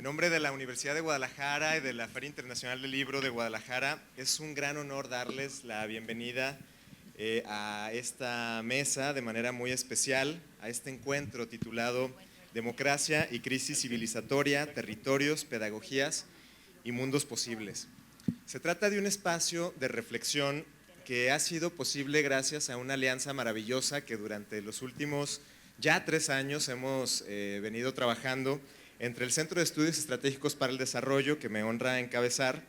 En nombre de la Universidad de Guadalajara y de la Feria Internacional del Libro de Guadalajara, es un gran honor darles la bienvenida a esta mesa de manera muy especial, a este encuentro titulado Democracia y crisis civilizatoria, territorios, pedagogías y mundos posibles. Se trata de un espacio de reflexión que ha sido posible gracias a una alianza maravillosa que durante los últimos ya 3 años hemos venido trabajando entre el Centro de Estudios Estratégicos para el Desarrollo, que me honra encabezar,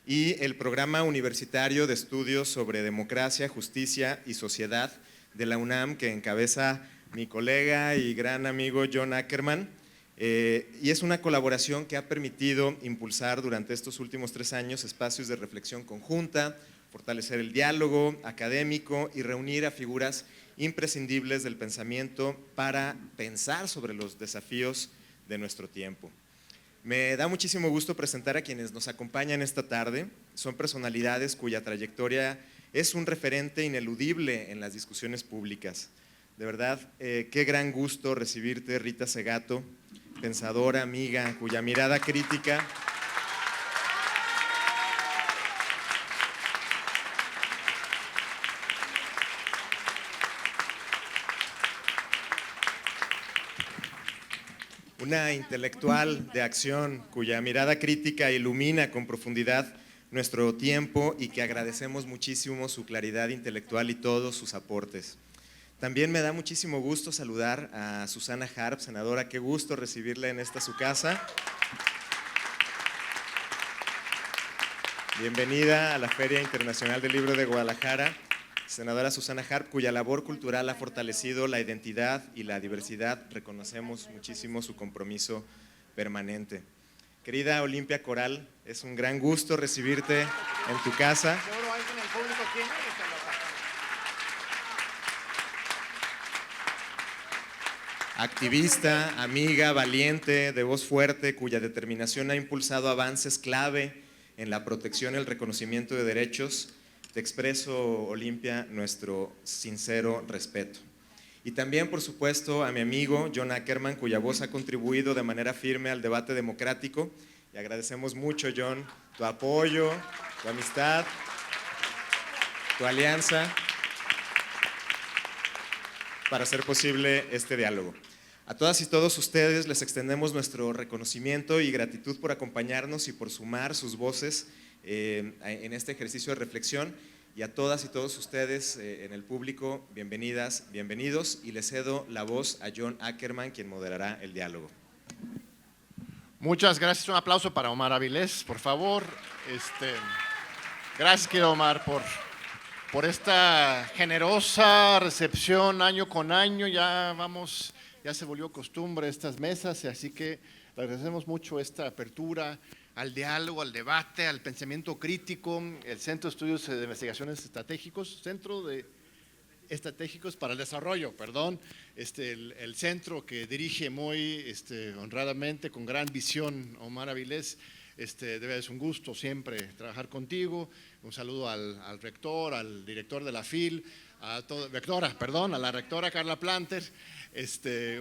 y el Programa Universitario de Estudios sobre Democracia, Justicia y Sociedad de la UNAM, que encabeza mi colega y gran amigo John Ackerman. Y es una colaboración que ha permitido impulsar durante estos últimos 3 años espacios de reflexión conjunta, fortalecer el diálogo académico y reunir a figuras imprescindibles del pensamiento para pensar sobre los desafíos de nuestro tiempo. Me da muchísimo gusto presentar a quienes nos acompañan esta tarde. Son personalidades cuya trayectoria es un referente ineludible en las discusiones públicas. De verdad, qué gran gusto recibirte, Rita Segato, pensadora, amiga, cuya mirada crítica una intelectual de acción cuya mirada crítica ilumina con profundidad nuestro tiempo y que agradecemos muchísimo su claridad intelectual y todos sus aportes. También me da muchísimo gusto saludar a Susana Harp, senadora, qué gusto recibirla en esta su casa. Bienvenida a la Feria Internacional del Libro de Guadalajara. Senadora Susana Harp, cuya labor cultural ha fortalecido la identidad y la diversidad, reconocemos muchísimo su compromiso permanente. Querida Olimpia Coral, es un gran gusto recibirte en tu casa. Activista, amiga, valiente, de voz fuerte, cuya determinación ha impulsado avances clave en la protección y el reconocimiento de derechos. Te expreso, Olimpia, nuestro sincero respeto. Y también, por supuesto, a mi amigo John Ackerman, cuya voz ha contribuido de manera firme al debate democrático. Y agradecemos mucho, John, tu apoyo, tu amistad, tu alianza para hacer posible este diálogo. A todas y todos ustedes les extendemos nuestro reconocimiento y gratitud por acompañarnos y por sumar sus voces en este ejercicio de reflexión. Y a todas y todos ustedes en el público, bienvenidas, bienvenidos, y les cedo la voz a John Ackerman, quien moderará el diálogo. Muchas gracias, un aplauso para Omar Avilés, por favor. Gracias, querido Omar, por esta generosa recepción año con año. Ya se volvió costumbre estas mesas, así que le agradecemos mucho esta apertura al diálogo, al debate, al pensamiento crítico. El Centro de Estudios de Investigaciones Estratégicos, Centro de Estratégicos para el Desarrollo, perdón, el centro que dirige muy honradamente, con gran visión, Omar Avilés. Debe ser un gusto siempre trabajar contigo. Un saludo al rector, al director de la FIL, a la rectora Carla Planter.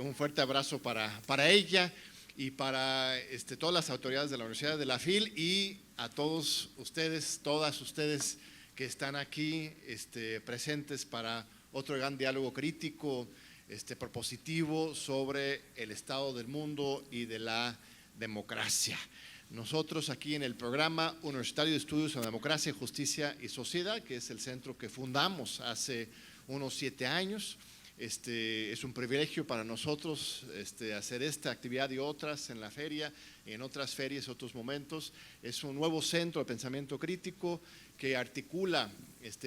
Un fuerte abrazo para ella y para todas las autoridades de la Universidad de la FIL, y a todos ustedes, todas ustedes que están aquí presentes para otro gran diálogo crítico, propositivo sobre el estado del mundo y de la democracia. Nosotros aquí en el Programa Universitario de Estudios en Democracia, Justicia y Sociedad, que es el centro que fundamos hace unos 7 años, es un privilegio para nosotros hacer esta actividad y otras en la feria, en otras ferias, otros momentos. Es un nuevo centro de pensamiento crítico que articula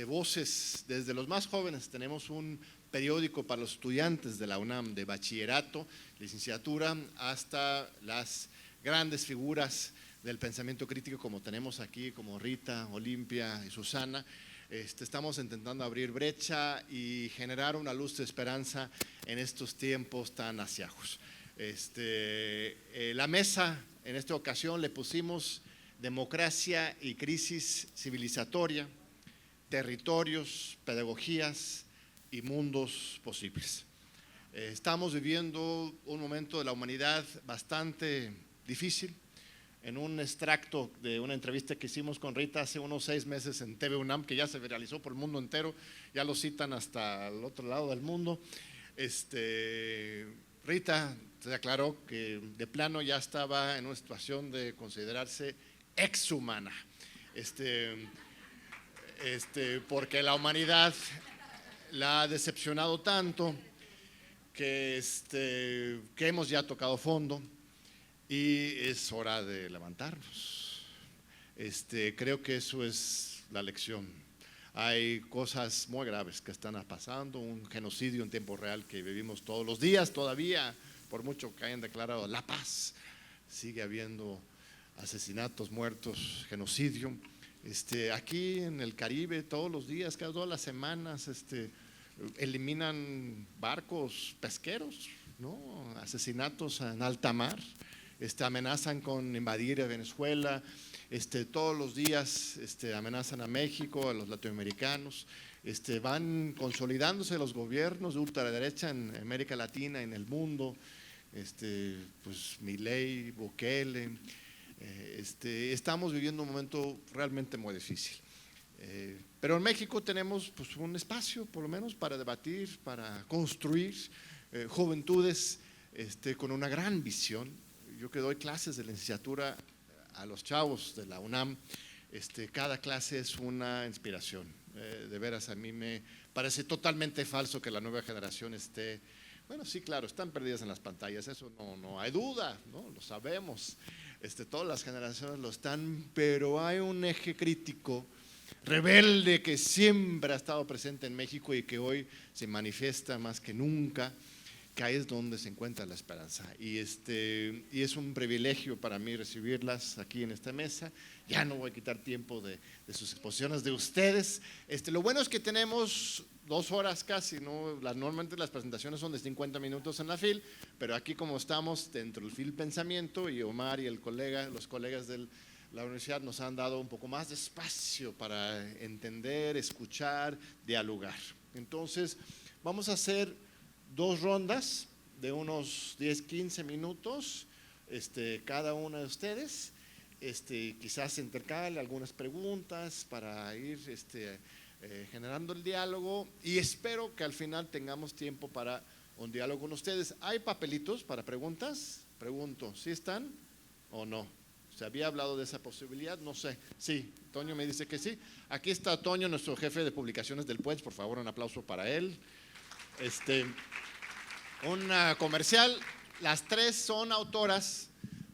voces desde los más jóvenes. Tenemos un periódico para los estudiantes de la UNAM de bachillerato, licenciatura, hasta las grandes figuras del pensamiento crítico como tenemos aquí, como Rita, Olimpia y Susana. Estamos intentando abrir brecha y generar una luz de esperanza en estos tiempos tan aciagos. La mesa, en esta ocasión le pusimos democracia y crisis civilizatoria, territorios, pedagogías y mundos posibles. Estamos viviendo un momento de la humanidad bastante difícil. en un extracto de una entrevista que hicimos con Rita hace unos 6 meses en TV UNAM, que ya se viralizó por el mundo entero, ya lo citan hasta el otro lado del mundo. Rita se aclaró que de plano ya estaba en una situación de considerarse exhumana, porque la humanidad la ha decepcionado tanto que hemos ya tocado fondo y es hora de levantarnos. Creo que eso es la lección. Hay cosas muy graves que están pasando, un genocidio en tiempo real que vivimos todos los días todavía, por mucho que hayan declarado la paz, sigue habiendo asesinatos, muertos, genocidio. Aquí en el Caribe todos los días, cada 2 semanas, eliminan barcos pesqueros, ¿no? Asesinatos en alta mar, amenazan con invadir a Venezuela, todos los días amenazan a México, a los latinoamericanos, van consolidándose los gobiernos de ultraderecha en América Latina, en el mundo, pues Milei, Bukele, estamos viviendo un momento realmente muy difícil. Pero en México tenemos pues, un espacio, por lo menos, para debatir, para construir juventudes con una gran visión. Yo que doy clases de licenciatura a los chavos de la UNAM, cada clase es una inspiración. De veras, a mí me parece totalmente falso que la nueva generación esté… Bueno, sí, claro, están perdidas en las pantallas, eso no hay duda, ¿no? Lo sabemos. Todas las generaciones lo están, pero hay un eje crítico rebelde que siempre ha estado presente en México y que hoy se manifiesta más que nunca, que ahí es donde se encuentra la esperanza. Y es un privilegio para mí recibirlas aquí en esta mesa. Ya no voy a quitar tiempo de sus exposiciones de ustedes. Lo bueno es que tenemos 2 horas casi, ¿no? Normalmente las presentaciones son de 50 minutos en la FIL, pero aquí como estamos dentro del FIL Pensamiento y Omar y los colegas de la universidad nos han dado un poco más de espacio para entender, escuchar, dialogar. Entonces, vamos a hacer 2 rondas de unos 10-15 minutos, cada una de ustedes. Quizás intercale algunas preguntas para ir generando el diálogo y espero que al final tengamos tiempo para un diálogo con ustedes. ¿Hay papelitos para preguntas? Pregunto, ¿sí están o no? ¿Se había hablado de esa posibilidad? No sé. Sí, Toño me dice que sí. Aquí está Toño, nuestro jefe de publicaciones del PUEDS, por favor, un aplauso para él. Un comercial, las 3 son autoras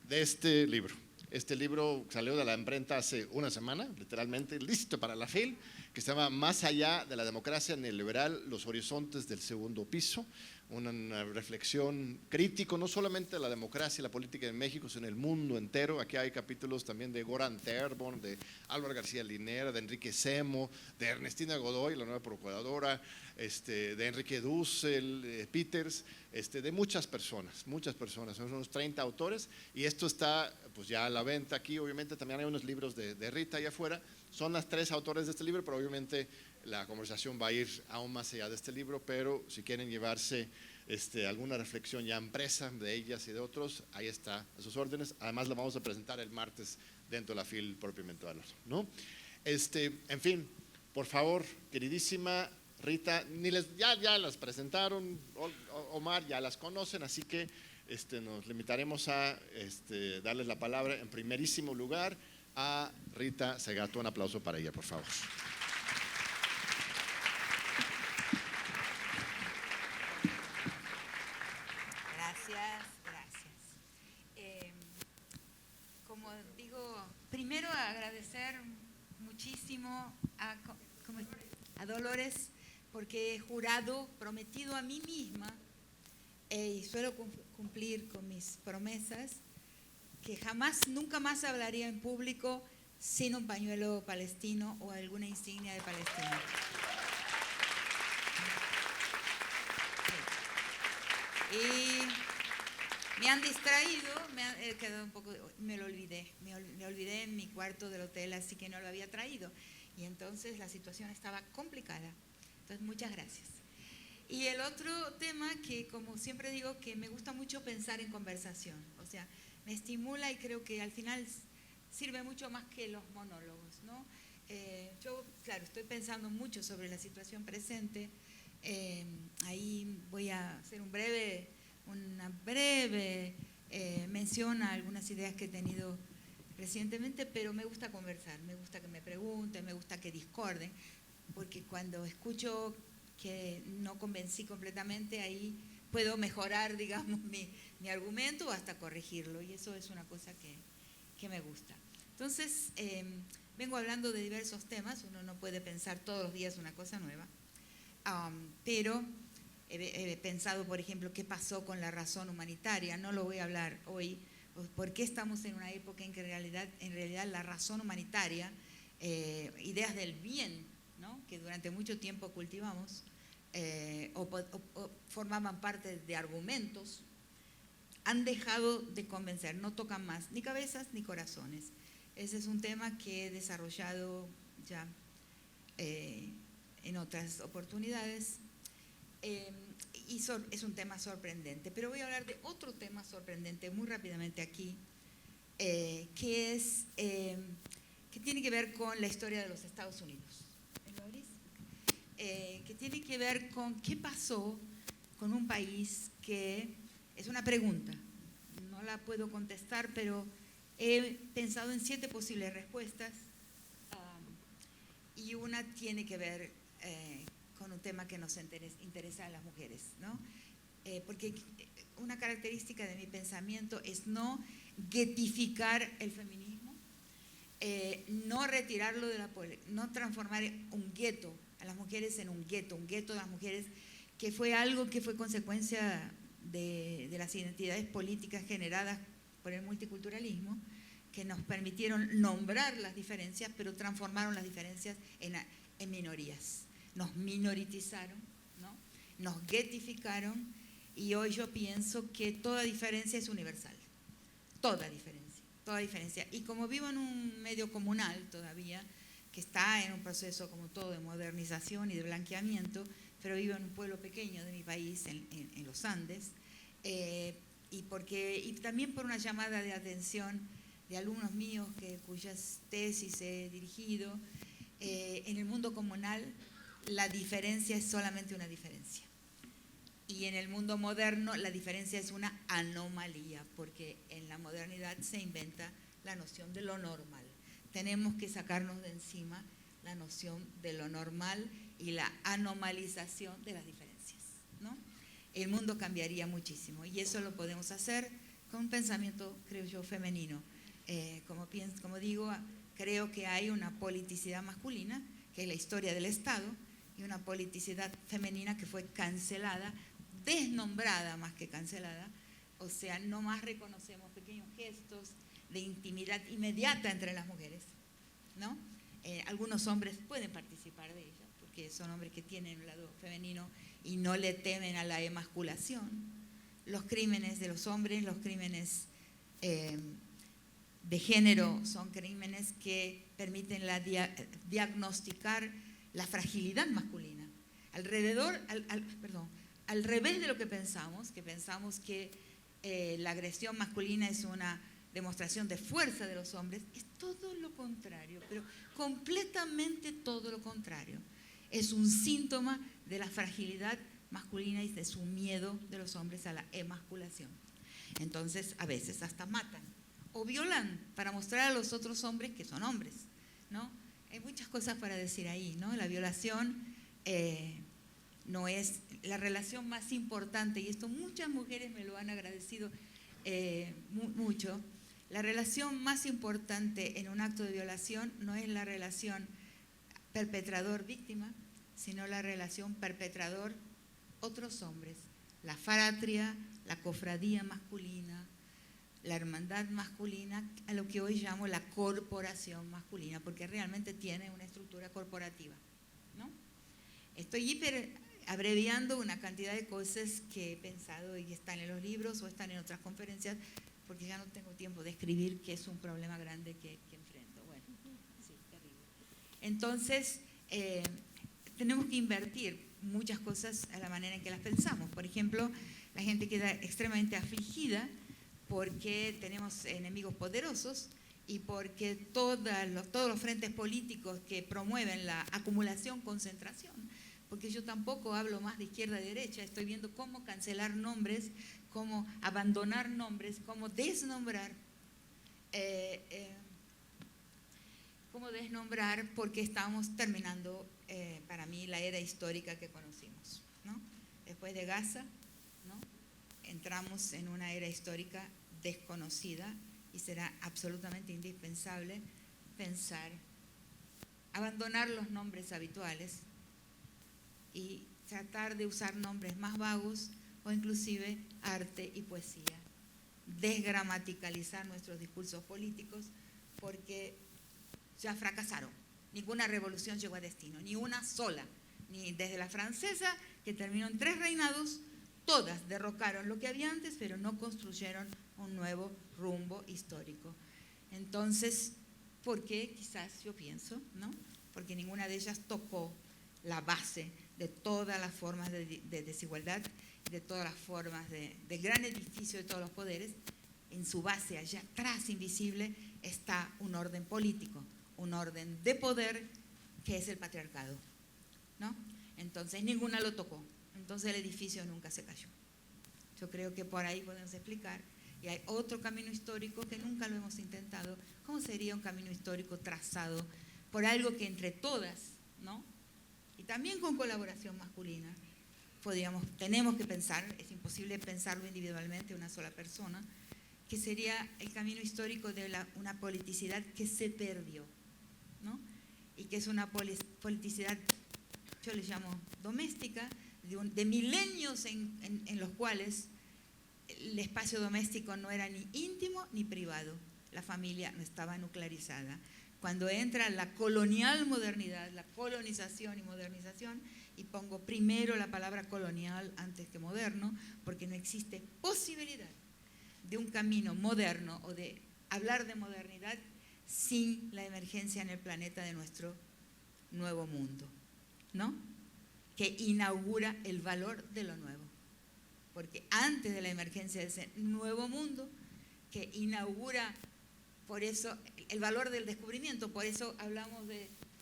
de este libro. Este libro salió de la imprenta hace una semana, literalmente, listo para la FIL, que se llama Más allá de la democracia neoliberal, los horizontes del segundo piso, una reflexión crítica no solamente de la democracia y la política en México, sino en el mundo entero. Aquí hay capítulos también de Goran Terborn, de Álvaro García Linera, de Enrique Semo, de Ernestina Godoy, la nueva procuradora, de Enrique Dussel, Peters, de muchas personas, son unos 30 autores y esto está pues ya a la venta aquí. Obviamente también hay unos libros de Rita allá afuera, son las 3 autores de este libro, pero obviamente la conversación va a ir aún más allá de este libro, pero si quieren llevarse alguna reflexión ya impresa de ellas y de otros, ahí está a sus órdenes. Además la vamos a presentar el martes dentro de la FIL propiamente hablando, ¿no? En fin, por favor, queridísima Rita, ya las presentaron, Omar ya las conocen, así que nos limitaremos a darles la palabra en primerísimo lugar a Rita Segato. Un aplauso para ella, por favor. Gracias. Como digo, primero agradecer muchísimo a Dolores, porque he jurado, prometido a mí misma, y suelo cumplir con mis promesas, que jamás, nunca más hablaría en público sin un pañuelo palestino o alguna insignia de Palestina. Y me han distraído, he quedado un poco, me lo olvidé, me olvidé en mi cuarto del hotel, así que no lo había traído. Y entonces la situación estaba complicada. Entonces, muchas gracias. Y el otro tema que, como siempre digo, que me gusta mucho pensar en conversación. O sea, me estimula y creo que al final sirve mucho más que los monólogos, ¿no? Yo, claro, estoy pensando mucho sobre la situación presente. Ahí voy a hacer una breve mención a algunas ideas que he tenido recientemente, pero me gusta conversar, me gusta que me pregunten, me gusta que discorden, porque cuando escucho que no convencí completamente, ahí puedo mejorar, digamos, mi argumento o hasta corregirlo, y eso es una cosa que me gusta. Entonces, vengo hablando de diversos temas, uno no puede pensar todos los días una cosa nueva, pero he pensado, por ejemplo, qué pasó con la razón humanitaria. No lo voy a hablar hoy, por qué estamos en una época en que en realidad la razón humanitaria, ideas del bien, ¿no?, que durante mucho tiempo cultivamos, o formaban parte de argumentos, han dejado de convencer, no tocan más ni cabezas ni corazones. Ese es un tema que he desarrollado ya en otras oportunidades, y es un tema sorprendente. Pero voy a hablar de otro tema sorprendente muy rápidamente aquí, que tiene que ver con la historia de los Estados Unidos. Que tiene que ver con qué pasó con un país que es una pregunta. No la puedo contestar, pero he pensado en 7 posibles respuestas, y una tiene que ver con un tema que nos interesa a las mujeres, ¿no? Porque una característica de mi pensamiento es no guetificar el feminismo, no retirarlo de no transformar un gueto a las mujeres en un gueto de las mujeres, que fue algo que fue consecuencia de las identidades políticas generadas por el multiculturalismo, que nos permitieron nombrar las diferencias, pero transformaron las diferencias en minorías. Nos minoritizaron, ¿no?, nos guetificaron, y hoy yo pienso que toda diferencia es universal. Toda diferencia. Y como vivo en un medio comunal todavía, que está en un proceso como todo de modernización y de blanqueamiento, pero vivo en un pueblo pequeño de mi país, en los Andes, y también por una llamada de atención de alumnos míos cuyas tesis he dirigido. En el mundo comunal la diferencia es solamente una diferencia, y en el mundo moderno la diferencia es una anomalía, porque en la modernidad se inventa la noción de lo normal. Tenemos que sacarnos de encima la noción de lo normal y la anomalización de las diferencias, ¿no? El mundo cambiaría muchísimo, y eso lo podemos hacer con un pensamiento, creo yo, femenino. Como digo, creo que hay una politicidad masculina, que es la historia del Estado, y una politicidad femenina que fue cancelada, desnombrada más que cancelada. O sea, no más reconocemos pequeños gestos de intimidad inmediata entre las mujeres, ¿no? Algunos hombres pueden participar de ella, porque son hombres que tienen un lado femenino y no le temen a la emasculación. Los crímenes de los hombres, los crímenes de género, son crímenes que permiten diagnosticar la fragilidad masculina. Al revés de lo que pensamos que la agresión masculina es una demostración de fuerza de los hombres, es todo lo contrario, pero completamente todo lo contrario. Es un síntoma de la fragilidad masculina y de su miedo de los hombres a la emasculación. Entonces, a veces hasta matan o violan para mostrar a los otros hombres que son hombres, ¿no? Hay muchas cosas para decir ahí, ¿no? La violación no es la relación más importante, y esto muchas mujeres me lo han agradecido mucho. La relación más importante en un acto de violación no es la relación perpetrador-víctima, sino la relación perpetrador-otros hombres. La fratria, la cofradía masculina, la hermandad masculina, a lo que hoy llamo la corporación masculina, porque realmente tiene una estructura corporativa, ¿no? Estoy abreviando una cantidad de cosas que he pensado y están en los libros o están en otras conferencias, porque ya no tengo tiempo de escribir, que es un problema grande que enfrento. Bueno, sí, terrible. Entonces, tenemos que invertir. muchas cosas a la manera en que las pensamos. Por ejemplo, la gente queda extremadamente afligida porque tenemos enemigos poderosos y porque todos los frentes políticos que promueven la acumulación, concentración, porque yo tampoco hablo más de izquierda a derecha, estoy viendo cómo cancelar nombres, cómo abandonar nombres, cómo desnombrar, porque estamos terminando, para mí, la era histórica que conocimos, ¿no? Después de Gaza, ¿no?, entramos en una era histórica desconocida y será absolutamente indispensable pensar, abandonar los nombres habituales y tratar de usar nombres más vagos o inclusive arte y poesía. Desgramaticalizar nuestros discursos políticos porque ya fracasaron. Ninguna revolución llegó a destino, ni una sola. Ni desde la francesa, que terminó en 3 reinados, todas derrocaron lo que había antes, pero no construyeron un nuevo rumbo histórico. Entonces, ¿por qué? Quizás yo pienso, ¿no?, porque ninguna de ellas tocó la base de todas las formas de desigualdad, de todas las formas del gran edificio de todos los poderes. En su base, allá atrás, invisible, está un orden político, un orden de poder que es el patriarcado, ¿no? Entonces, ninguna lo tocó. Entonces, el edificio nunca se cayó. Yo creo que por ahí podemos explicar. Y hay otro camino histórico que nunca lo hemos intentado. ¿Cómo sería un camino histórico trazado por algo que entre todas, ¿no?, y también con colaboración masculina, tenemos que pensar, es imposible pensarlo individualmente una sola persona, que sería el camino histórico de una politicidad que se perdió, ¿no?, y que es una politicidad, yo le llamo doméstica, de milenios en los cuales el espacio doméstico no era ni íntimo ni privado, la familia no estaba nuclearizada. Cuando entra la colonial modernidad, la colonización y modernización, y pongo primero la palabra colonial antes que moderno, porque no existe posibilidad de un camino moderno o de hablar de modernidad sin la emergencia en el planeta de nuestro nuevo mundo, ¿no?, que inaugura el valor de lo nuevo. Porque antes de la emergencia de ese nuevo mundo, que inaugura, por eso, el valor del descubrimiento, por eso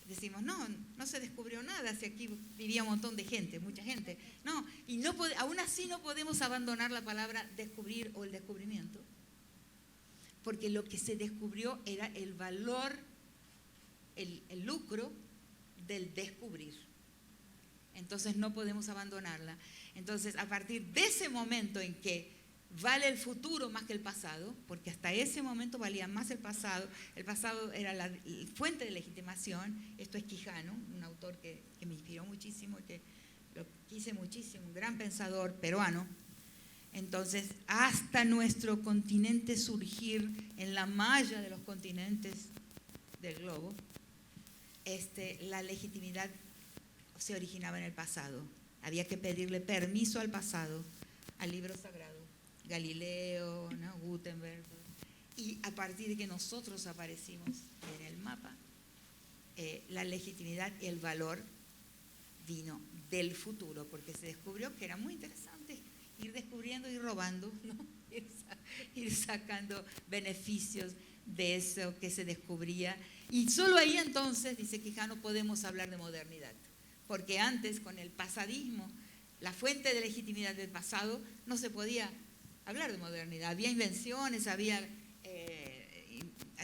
decimos, no se descubrió nada, si aquí vivía un montón de gente, mucha gente. No, y aún así no podemos abandonar la palabra descubrir o el descubrimiento, porque lo que se descubrió era el valor, el lucro del descubrir. Entonces no podemos abandonarla. Entonces, a partir de ese momento en que vale el futuro más que el pasado, porque hasta ese momento valía más el pasado era la fuente de legitimación. Esto es Quijano, un autor que me inspiró muchísimo y que lo quise muchísimo, un gran pensador peruano. Entonces, hasta nuestro continente surgir en la malla de los continentes del globo, la legitimidad se originaba en el pasado. Había que pedirle permiso al pasado, al libro sagrado, Galileo, ¿no?, Gutenberg, y a partir de que nosotros aparecimos en el mapa, la legitimidad y el valor vino del futuro, porque se descubrió que era muy interesante ir descubriendo y robando, ¿no?, ir sacando beneficios de eso que se descubría, y solo ahí entonces, dice Quijano, podemos hablar de modernidad. Porque antes, con el pasadismo, la fuente de legitimidad del pasado, no se podía hablar de modernidad. Había invenciones, había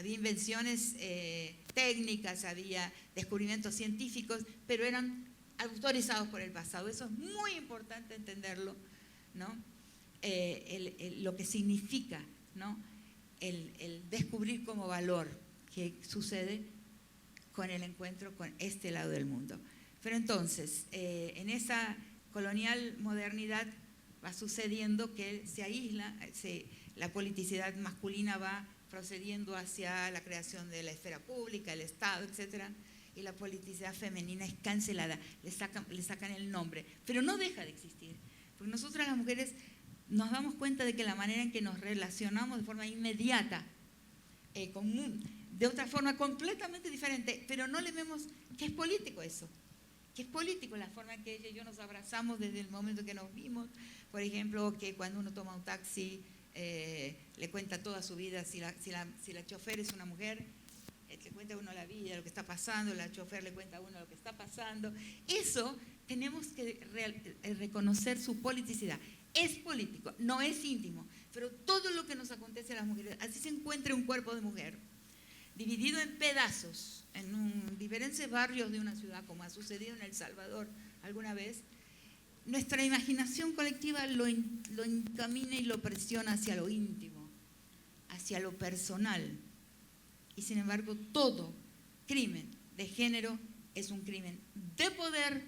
invenciones técnicas, había descubrimientos científicos, pero eran autorizados por el pasado. Eso es muy importante entenderlo, ¿no? Lo que significa, ¿no?, el descubrir como valor que sucede con el encuentro con este lado del mundo. Pero entonces, en esa colonial modernidad va sucediendo que se aísla, la politicidad masculina va procediendo hacia la creación de la esfera pública, el Estado, etc. Y la politicidad femenina es cancelada, le sacan el nombre, pero no deja de existir. Porque nosotras las mujeres nos damos cuenta de que la manera en que nos relacionamos de forma inmediata, de otra forma completamente diferente, pero no le vemos que es político eso. que es político, la forma en que ella y yo nos abrazamos desde el momento que nos vimos. Por ejemplo, que cuando uno toma un taxi, le cuenta toda su vida, si la chofer es una mujer, le cuenta a uno la vida, lo que está pasando, la chofer le cuenta a uno lo que está pasando. Eso tenemos que reconocer su politicidad. Es político, no es íntimo, pero todo lo que nos acontece a las mujeres, así se encuentra un cuerpo de mujer, dividido en pedazos, en diferentes barrios de una ciudad, como ha sucedido en El Salvador alguna vez, nuestra imaginación colectiva lo encamina y lo presiona hacia lo íntimo, hacia lo personal. Y sin embargo, todo crimen de género es un crimen de poder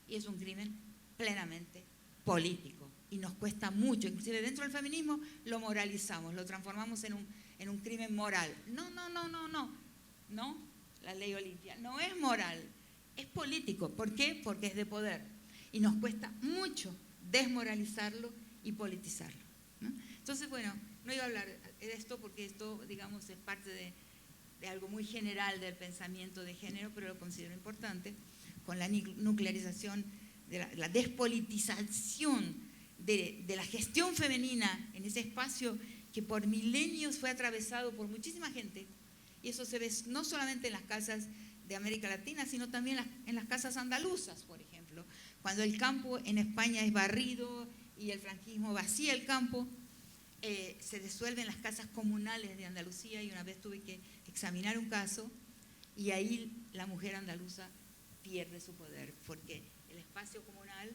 y es un crimen plenamente político. Y nos cuesta mucho, inclusive dentro del feminismo lo moralizamos, lo transformamos en un crimen moral. No, la ley Olimpia no es moral, es político. ¿Por qué? Porque es de poder. Y nos cuesta mucho desmoralizarlo y politizarlo, ¿no? Entonces, bueno, no iba a hablar de esto porque esto, digamos, es parte de algo muy general del pensamiento de género, pero lo considero importante, con la nuclearización, de la despolitización de la gestión femenina en ese espacio que por milenios fue atravesado por muchísima gente, y eso se ve no solamente en las casas de América Latina, sino también en las casas andaluzas, por ejemplo. Cuando el campo en España es barrido y el franquismo vacía el campo, se disuelven las casas comunales de Andalucía, y una vez tuve que examinar un caso, y ahí la mujer andaluza pierde su poder, porque el espacio comunal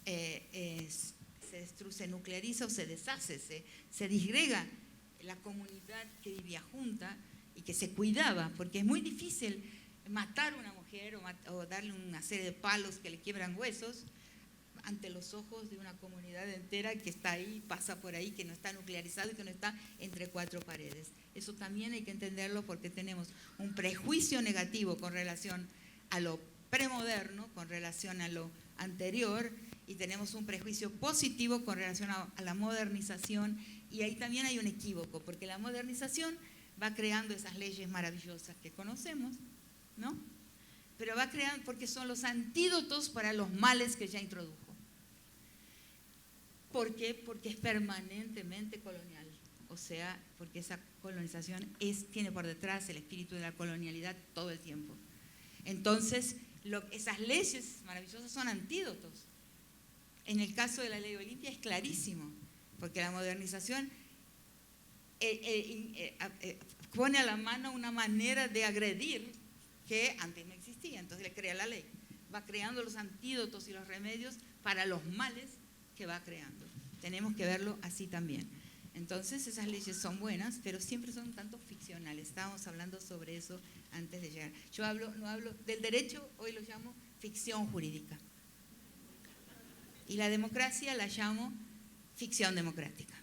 se nucleariza o se deshace, se disgrega la comunidad que vivía junta y que se cuidaba, porque es muy difícil matar a una mujer o darle una serie de palos que le quiebran huesos ante los ojos de una comunidad entera que está ahí, pasa por ahí, que no está nuclearizado y que no está entre cuatro paredes. Eso también hay que entenderlo, porque tenemos un prejuicio negativo con relación a lo premoderno, con relación a lo anterior, y tenemos un prejuicio positivo con relación a la modernización, y ahí también hay un equívoco, porque la modernización va creando esas leyes maravillosas que conocemos, ¿no? Pero va creando, porque son los antídotos para los males que ya introdujo. ¿Por qué? Porque es permanentemente colonial, o sea, porque esa colonización tiene por detrás el espíritu de la colonialidad todo el tiempo. Entonces, esas leyes maravillosas son antídotos. En el caso de la ley Olimpia es clarísimo, porque la modernización pone a la mano una manera de agredir que antes no existía, entonces le crea la ley. Va creando los antídotos y los remedios para los males que va creando. Tenemos que verlo así también. Entonces, esas leyes son buenas, pero siempre son un tanto ficcionales. Estábamos hablando sobre eso antes de llegar. Yo no hablo del derecho, hoy lo llamo ficción jurídica. Y la democracia la llamo ficción democrática.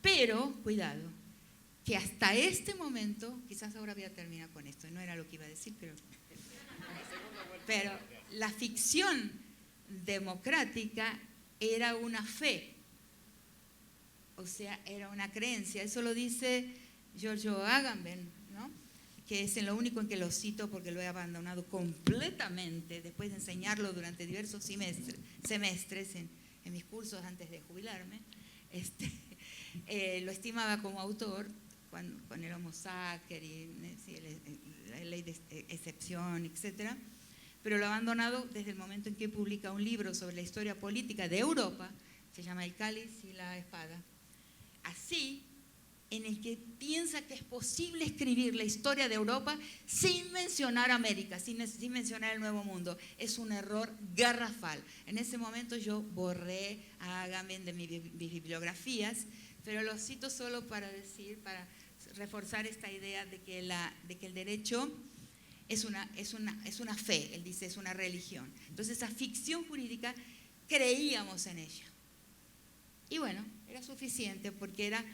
Pero, cuidado, que hasta este momento, quizás ahora voy a terminar con esto, no era lo que iba a decir, pero la ficción democrática era una fe, o sea, era una creencia. Eso lo dice Giorgio Agamben, ¿no? Que es lo único en que lo cito, porque lo he abandonado completamente después de enseñarlo durante diversos semestres en mis cursos antes de jubilarme. Lo estimaba como autor con el Homo sacer y la ley de excepción, etc. Pero lo he abandonado desde el momento en que publica un libro sobre la historia política de Europa, se llama El cáliz y la espada. Así, en el que piensa que es posible escribir la historia de Europa sin mencionar América, sin mencionar el Nuevo Mundo. Es un error garrafal. En ese momento yo borré a Agamben de mis bibliografías, pero lo cito solo para reforzar esta idea de que el derecho es una fe, él dice, es una religión. Entonces, esa ficción jurídica, creíamos en ella. Y bueno, era suficiente, porque era,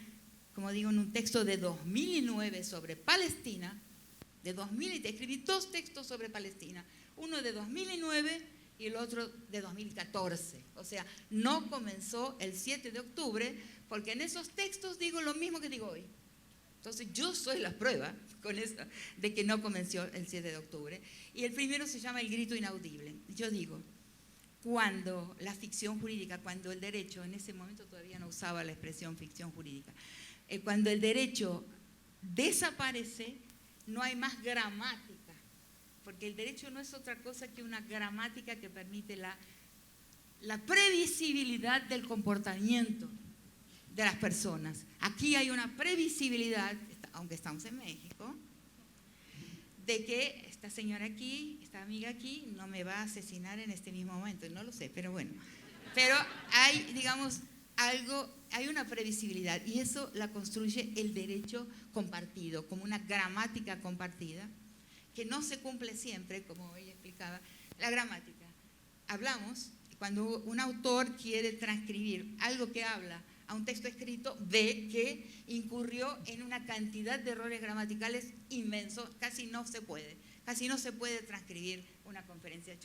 como digo, en un texto de 2009 sobre Palestina, escribí 2 textos sobre Palestina, uno de 2009 y el otro de 2014. O sea, no comenzó el 7 de octubre, porque en esos textos digo lo mismo que digo hoy. Entonces yo soy la prueba con eso de que no convenció el 7 de octubre. Y el primero se llama El grito inaudible. Yo digo, cuando la ficción jurídica, cuando el derecho, en ese momento todavía no usaba la expresión ficción jurídica, cuando el derecho desaparece, no hay más gramática, porque el derecho no es otra cosa que una gramática que permite la previsibilidad del comportamiento de las personas. Aquí hay una previsibilidad, aunque estamos en México, de que esta señora aquí, esta amiga aquí, no me va a asesinar en este mismo momento, no lo sé, pero bueno. Pero hay, digamos, hay una previsibilidad y eso la construye el derecho compartido, como una gramática compartida, que no se cumple siempre, como ella explicaba. La gramática, hablamos, cuando un autor quiere transcribir algo que habla a un texto escrito, ve que incurrió en una cantidad de errores gramaticales inmensos, casi no se puede transcribir una conferencia.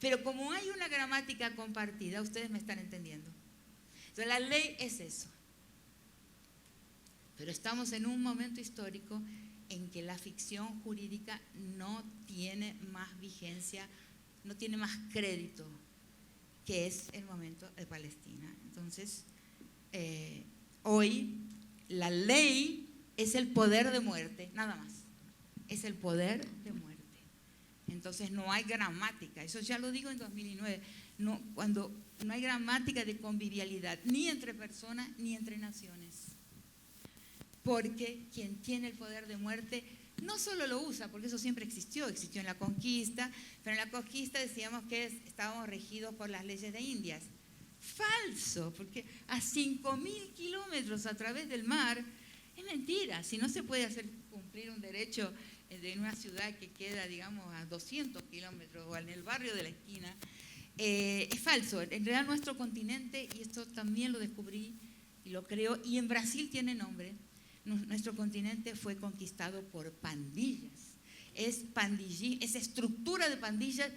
Pero como hay una gramática compartida, ustedes me están entendiendo. Entonces la ley es eso. Pero estamos en un momento histórico en que la ficción jurídica no tiene más vigencia, no tiene más crédito, que es el momento de Palestina. Entonces, hoy la ley es el poder de muerte, nada más. Es el poder de muerte. Entonces no hay gramática, eso ya lo digo en 2009, cuando no hay gramática de convivialidad, ni entre personas ni entre naciones. Porque quien tiene el poder de muerte no solo lo usa, porque eso siempre existió en la conquista, pero en la conquista decíamos que estábamos regidos por las leyes de Indias. Falso, porque a 5.000 kilómetros a través del mar es mentira. Si no se puede hacer cumplir un derecho en una ciudad que queda, digamos, a 200 kilómetros o en el barrio de la esquina, es falso. En realidad nuestro continente, y esto también lo descubrí y lo creo, y en Brasil tiene nombre, nuestro continente fue conquistado por pandillas. Es estructura de pandillas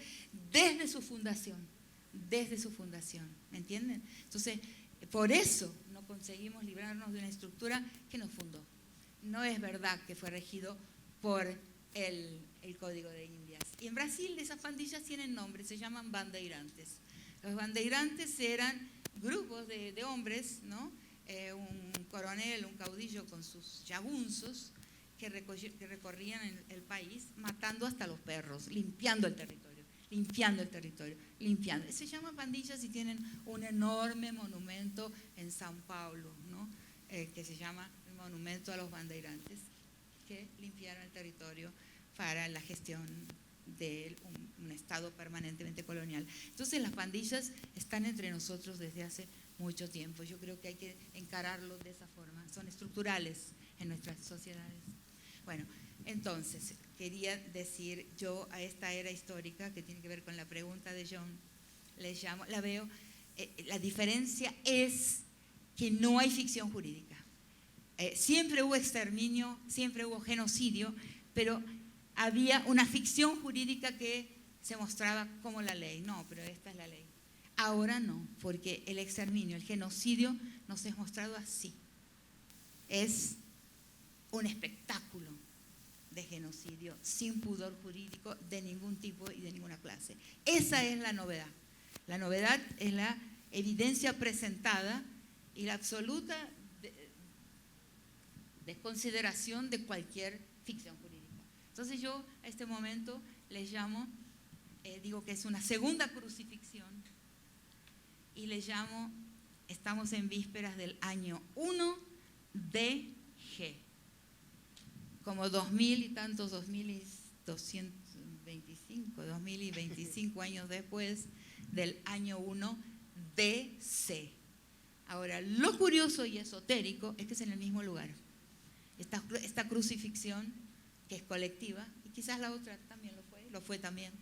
desde su fundación. ¿Me entienden? Entonces, por eso no conseguimos librarnos de una estructura que nos fundó. No es verdad que fue regido por el Código de Indias. Y en Brasil esas pandillas tienen nombre, se llaman bandeirantes. Los bandeirantes eran grupos de hombres, ¿no? Un coronel, un caudillo con sus jagunzos que recorrían el país matando hasta los perros, limpiando el territorio. Se llaman pandillas y tienen un enorme monumento en São Paulo, ¿no? Que se llama el Monumento a los Bandeirantes, que limpiaron el territorio para la gestión de un Estado permanentemente colonial. Entonces las pandillas están entre nosotros desde hace mucho tiempo. Yo creo que hay que encararlo de esa forma. Son estructurales en nuestras sociedades. Bueno, entonces, quería decir yo a esta era histórica, que tiene que ver con la pregunta de John, la veo, la diferencia es que no hay ficción jurídica. Siempre hubo exterminio, siempre hubo genocidio, pero había una ficción jurídica que se mostraba como la ley. No, pero esta es la ley. Ahora no, porque el exterminio, el genocidio nos es mostrado así. Es un espectáculo de genocidio sin pudor jurídico de ningún tipo y de ninguna clase. Esa es la novedad. La novedad es la evidencia presentada y la absoluta desconsideración de cualquier ficción jurídica. Entonces yo a este momento les llamo, digo que es una segunda crucifixión, y les llamo, estamos en vísperas del año 1 de G, como 2000 y tantos, 2025 años después del año 1 de C. Ahora, lo curioso y esotérico es que es en el mismo lugar. Esta crucifixión, que es colectiva, y quizás la otra también lo fue también,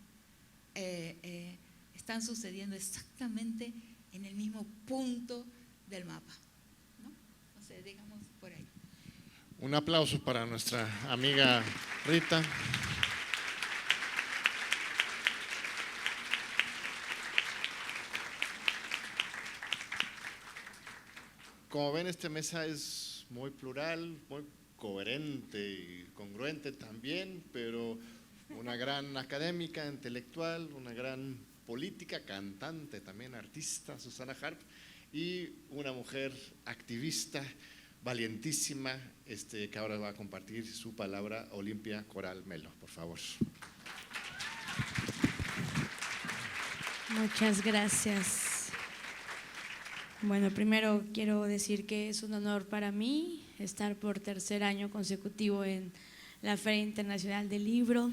están sucediendo exactamente en el mismo punto del mapa, ¿no? O sea, digamos por ahí. Un aplauso para nuestra amiga Rita. Como ven, esta mesa es muy plural, muy coherente y congruente también, pero una gran académica, intelectual, una gran política, cantante, también artista, Susana Harp, y una mujer activista, valientísima, que ahora va a compartir su palabra, Olimpia Coral Melo, por favor. Muchas gracias. Bueno, primero quiero decir que es un honor para mí estar por tercer año consecutivo en la Feria Internacional del Libro,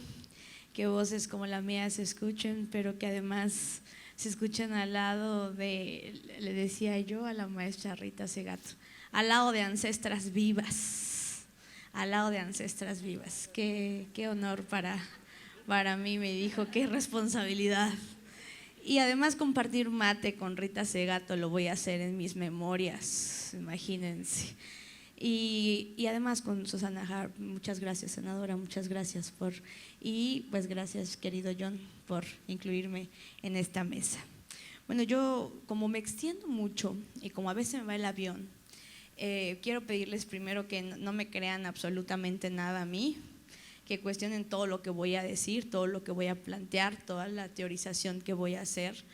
que voces como la mía se escuchen, pero que además se escuchen al lado de, le decía yo a la maestra Rita Segato, al lado de ancestras vivas, al lado de ancestras vivas. Qué honor para mí, me dijo, qué responsabilidad. Y además compartir mate con Rita Segato lo voy a hacer en mis memorias, imagínense. Y además con Susana Harp, muchas gracias, senadora, muchas gracias y pues gracias, querido John, por incluirme en esta mesa. Bueno, yo como me extiendo mucho y como a veces me va el avión, quiero pedirles primero que no me crean absolutamente nada a mí, que cuestionen todo lo que voy a decir, todo lo que voy a plantear, toda la teorización que voy a hacer,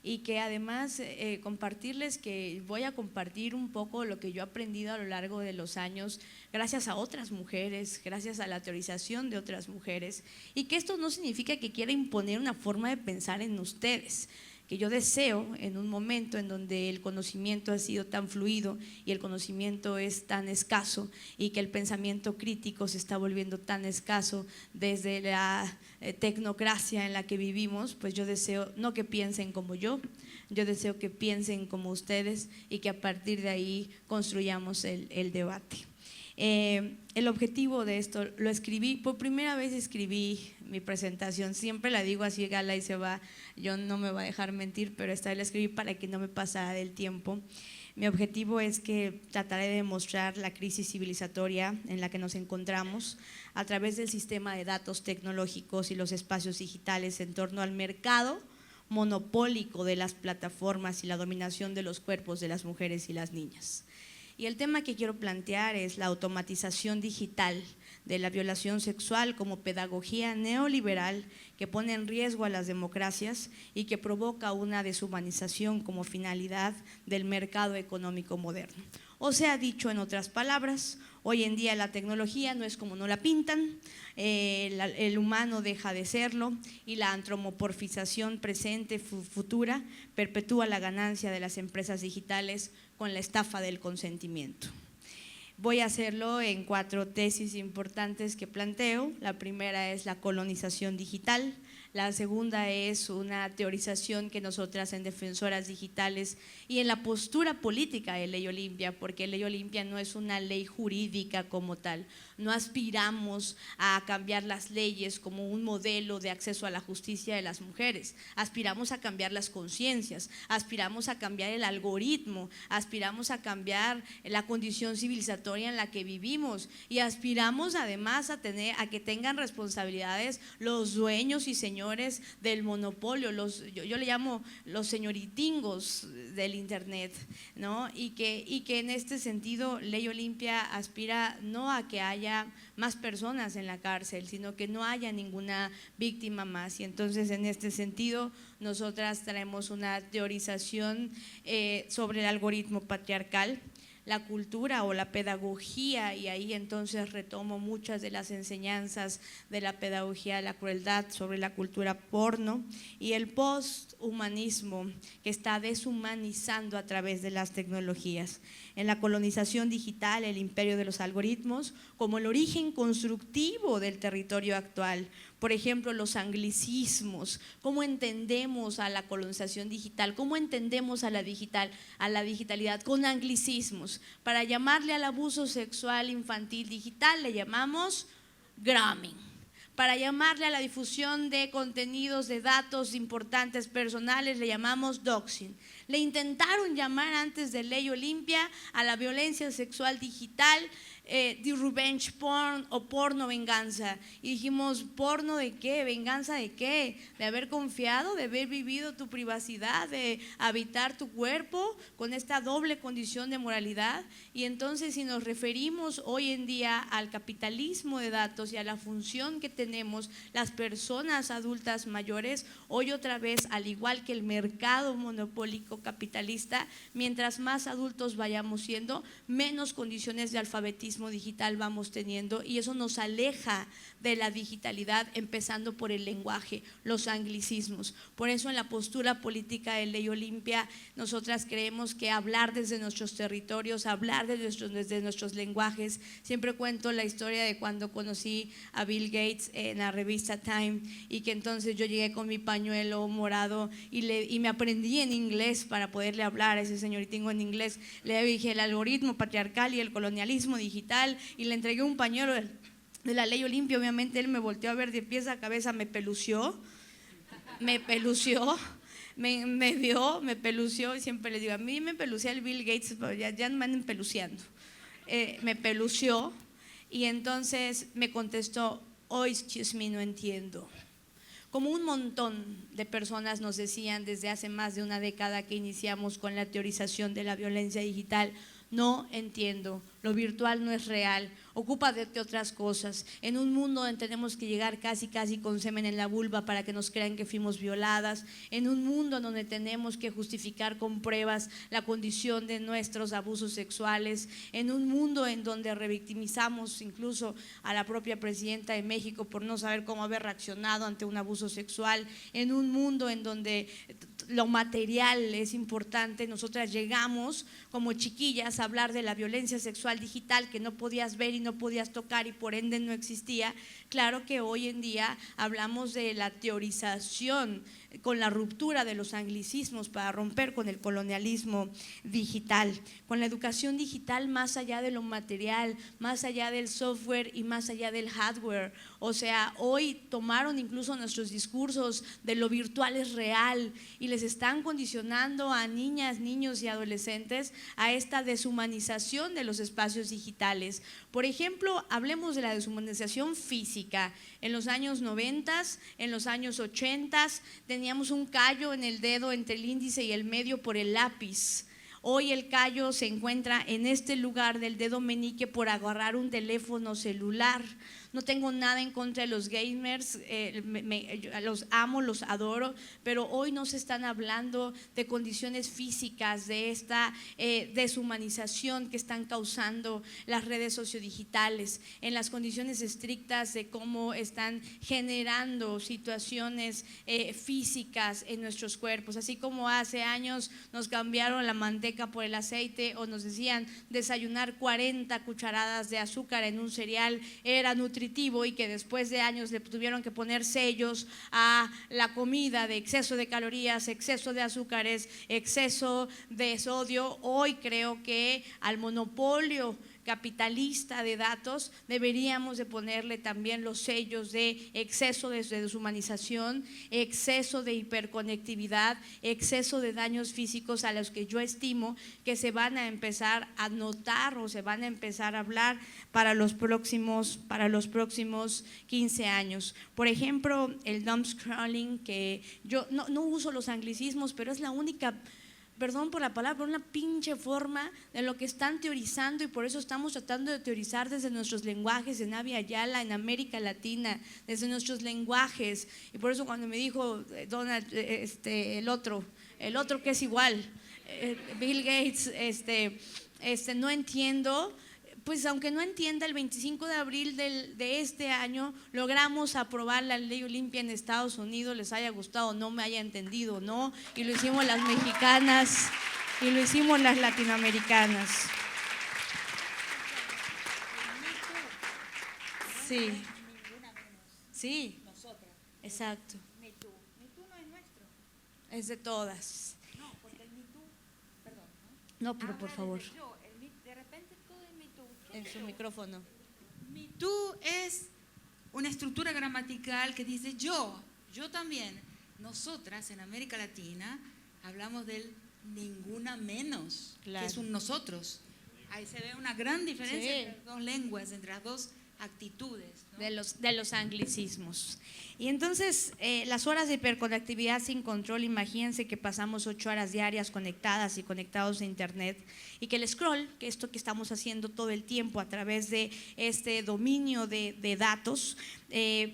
y que además compartirles que voy a compartir un poco lo que yo he aprendido a lo largo de los años gracias a otras mujeres, gracias a la teorización de otras mujeres, y que esto no significa que quiera imponer una forma de pensar en ustedes, que yo deseo en un momento en donde el conocimiento ha sido tan fluido y el conocimiento es tan escaso y que el pensamiento crítico se está volviendo tan escaso desde la tecnocracia en la que vivimos, pues yo deseo no que piensen como yo deseo que piensen como ustedes y que a partir de ahí construyamos el debate. El objetivo de esto lo escribí, por primera vez escribí mi presentación, siempre la digo así, gala y se va, yo no me va a dejar mentir, pero esta vez la escribí para que no me pasara del tiempo. Mi objetivo es que trataré de demostrar la crisis civilizatoria en la que nos encontramos a través del sistema de datos tecnológicos y los espacios digitales en torno al mercado monopólico de las plataformas y la dominación de los cuerpos de las mujeres y las niñas. Y el tema que quiero plantear es la automatización digital de la violación sexual como pedagogía neoliberal que pone en riesgo a las democracias y que provoca una deshumanización como finalidad del mercado económico moderno. O sea, dicho en otras palabras, hoy en día la tecnología no es como no la pintan, el humano deja de serlo y la antropomorfización presente, futura, perpetúa la ganancia de las empresas digitales con la estafa del consentimiento. Voy a hacerlo en 4 tesis importantes que planteo. La primera es la colonización digital. La segunda es una teorización que nosotras en Defensoras Digitales y en la postura política de Ley Olimpia, porque Ley Olimpia no es una ley jurídica como tal, no aspiramos a cambiar las leyes como un modelo de acceso a la justicia de las mujeres, aspiramos a cambiar las conciencias, aspiramos a cambiar el algoritmo, aspiramos a cambiar la condición civilizatoria en la que vivimos y aspiramos además a que tengan responsabilidades los dueños y señores del monopolio, yo le llamo los señoritingos del internet, ¿no? Y que en este sentido Ley Olimpia aspira no a que haya más personas en la cárcel, sino que no haya ninguna víctima más. Y entonces en este sentido nosotras traemos una teorización sobre el algoritmo patriarcal, la cultura o la pedagogía, y ahí entonces retomo muchas de las enseñanzas de la pedagogía de la crueldad sobre la cultura porno y el posthumanismo que está deshumanizando a través de las tecnologías. En la colonización digital, el imperio de los algoritmos como el origen constructivo del territorio actual. Por ejemplo, los anglicismos, cómo entendemos a la colonización digital, cómo entendemos a la digitalidad con anglicismos. Para llamarle al abuso sexual infantil digital le llamamos grooming. Para llamarle a la difusión de contenidos, de datos importantes personales, le llamamos doxing. Le intentaron llamar antes de Ley Olimpia a la violencia sexual digital de revenge porn o porno venganza. Y dijimos, ¿porno de qué? ¿Venganza de qué? De haber confiado, de haber vivido tu privacidad, de habitar tu cuerpo con esta doble condición de moralidad. Y entonces, si nos referimos hoy en día al capitalismo de datos y a la función que tenemos las personas adultas mayores, hoy otra vez, al igual que el mercado monopólico capitalista, mientras más adultos vayamos siendo, menos condiciones de alfabetismo digital vamos teniendo, y eso nos aleja de la digitalidad, empezando por el lenguaje, los anglicismos. Por eso en la postura política de Ley Olimpia, nosotras creemos que hablar desde nuestros territorios, hablar desde nuestros lenguajes. Siempre cuento la historia de cuando conocí a Bill Gates en la revista Time, y que entonces yo llegué con mi pañuelo morado y me aprendí en inglés para poderle hablar a ese señoritingo en inglés. Le dije el algoritmo patriarcal y el colonialismo digital, y le entregué un pañuelo de la Ley Olimpia. Obviamente él me volteó a ver de pies a cabeza, me pelució, me vio, me pelució. Y siempre le digo, a mí me pelucea el Bill Gates, pero ya me andan peluceando. Me pelució, y entonces me contestó, oh, excuse me, no entiendo. Como un montón de personas nos decían desde hace más de una década que iniciamos con la teorización de la violencia digital, no entiendo, lo virtual no es real, ocúpate de otras cosas. En un mundo donde tenemos que llegar casi con semen en la vulva para que nos crean que fuimos violadas, en un mundo donde tenemos que justificar con pruebas la condición de nuestros abusos sexuales, en un mundo en donde revictimizamos incluso a la propia presidenta de México por no saber cómo haber reaccionado ante un abuso sexual, en un mundo en donde lo material es importante, nosotras llegamos como chiquillas a hablar de la violencia sexual digital que no podías ver y no podías tocar y por ende no existía. Claro que hoy en día hablamos de la teorización con la ruptura de los anglicismos para romper con el colonialismo digital, con la educación digital más allá de lo material, más allá del software y más allá del hardware. O sea, hoy tomaron incluso nuestros discursos de lo virtual es real y les están condicionando a niñas, niños y adolescentes a esta deshumanización de los espacios digitales. Por ejemplo, hablemos de la deshumanización física. En los años 90, en los años 80, teníamos un callo en el dedo entre el índice y el medio por el lápiz. Hoy el callo se encuentra en este lugar del dedo meñique por agarrar un teléfono celular. No tengo nada en contra de los gamers, los amo, los adoro, pero hoy no se están hablando de condiciones físicas, de esta deshumanización que están causando las redes sociodigitales, en las condiciones estrictas de cómo están generando situaciones físicas en nuestros cuerpos. Así como hace años nos cambiaron la manteca por el aceite, o nos decían desayunar 40 cucharadas de azúcar en un cereal era nutritivo, y que después de años le tuvieron que poner sellos a la comida de exceso de calorías, exceso de azúcares, exceso de sodio. Hoy creo que al monopolio capitalista de datos deberíamos de ponerle también los sellos de exceso de deshumanización, exceso de hiperconectividad, exceso de daños físicos a los que yo estimo que se van a empezar a notar o se van a empezar a hablar para los próximos 15 años. Por ejemplo, el dumb scrolling, que yo no uso los anglicismos, pero es la única, perdón por la palabra, una pinche forma de lo que están teorizando, y por eso estamos tratando de teorizar desde nuestros lenguajes en Abya Yala, en América Latina, desde nuestros lenguajes. Y por eso cuando me dijo Donald, el otro que es igual, Bill Gates, no entiendo. Pues aunque no entienda, el 25 de abril de este año logramos aprobar la Ley Olimpia en Estados Unidos, les haya gustado o no, me haya entendido o no, y lo hicimos las mexicanas y lo hicimos las latinoamericanas. Sí, sí, exacto. Me Too no es nuestro. Es de todas. No, porque el Me Too, perdón, No, pero por favor, de repente todo es Me Too. en su micrófono. Me Too es una estructura gramatical que dice yo también. Nosotras en América Latina hablamos del ninguna menos, Claro. que es un nosotros. Ahí se ve una gran diferencia Sí. entre las dos lenguas, entre las dos actitudes, ¿no? De los anglicismos. Y entonces, las horas de hiperconectividad sin control, imagínense que pasamos 8 horas diarias conectadas y conectados a internet, y que el scroll, que esto que estamos haciendo todo el tiempo a través de este dominio de datos,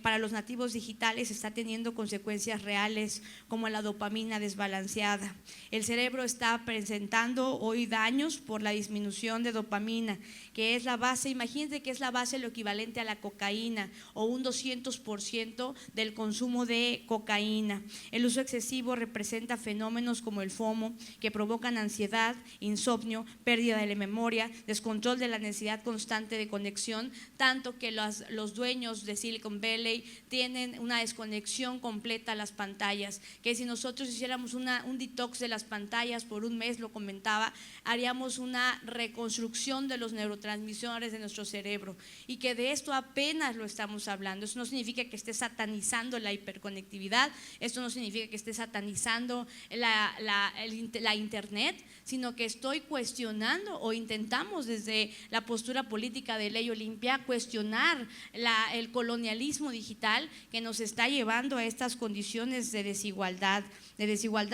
para los nativos digitales está teniendo consecuencias reales como la dopamina desbalanceada. El cerebro está presentando hoy daños por la disminución de dopamina, que es la base, imagínense que es la base, lo equivalente a la cocaína, o un 200% del consumo de cocaína. El uso excesivo representa fenómenos como el FOMO, que provocan ansiedad, insomnio, pérdida de la memoria, descontrol de la necesidad constante de conexión, tanto que los dueños de Silicon Valley tienen una desconexión completa a las pantallas, que si nosotros hiciéramos un detox de las pantallas por un mes, lo comentaba, haríamos una reconstrucción de los neurotransmisores de nuestro cerebro, y que de esto apenas lo estamos hablando. Eso no significa que esté satanizando la hiperconectividad, esto no significa que esté satanizando la internet, sino que estoy cuestionando, o intentamos desde la postura política de Ley Olimpia cuestionar el colonialismo digital que nos está llevando a estas condiciones de desigualdad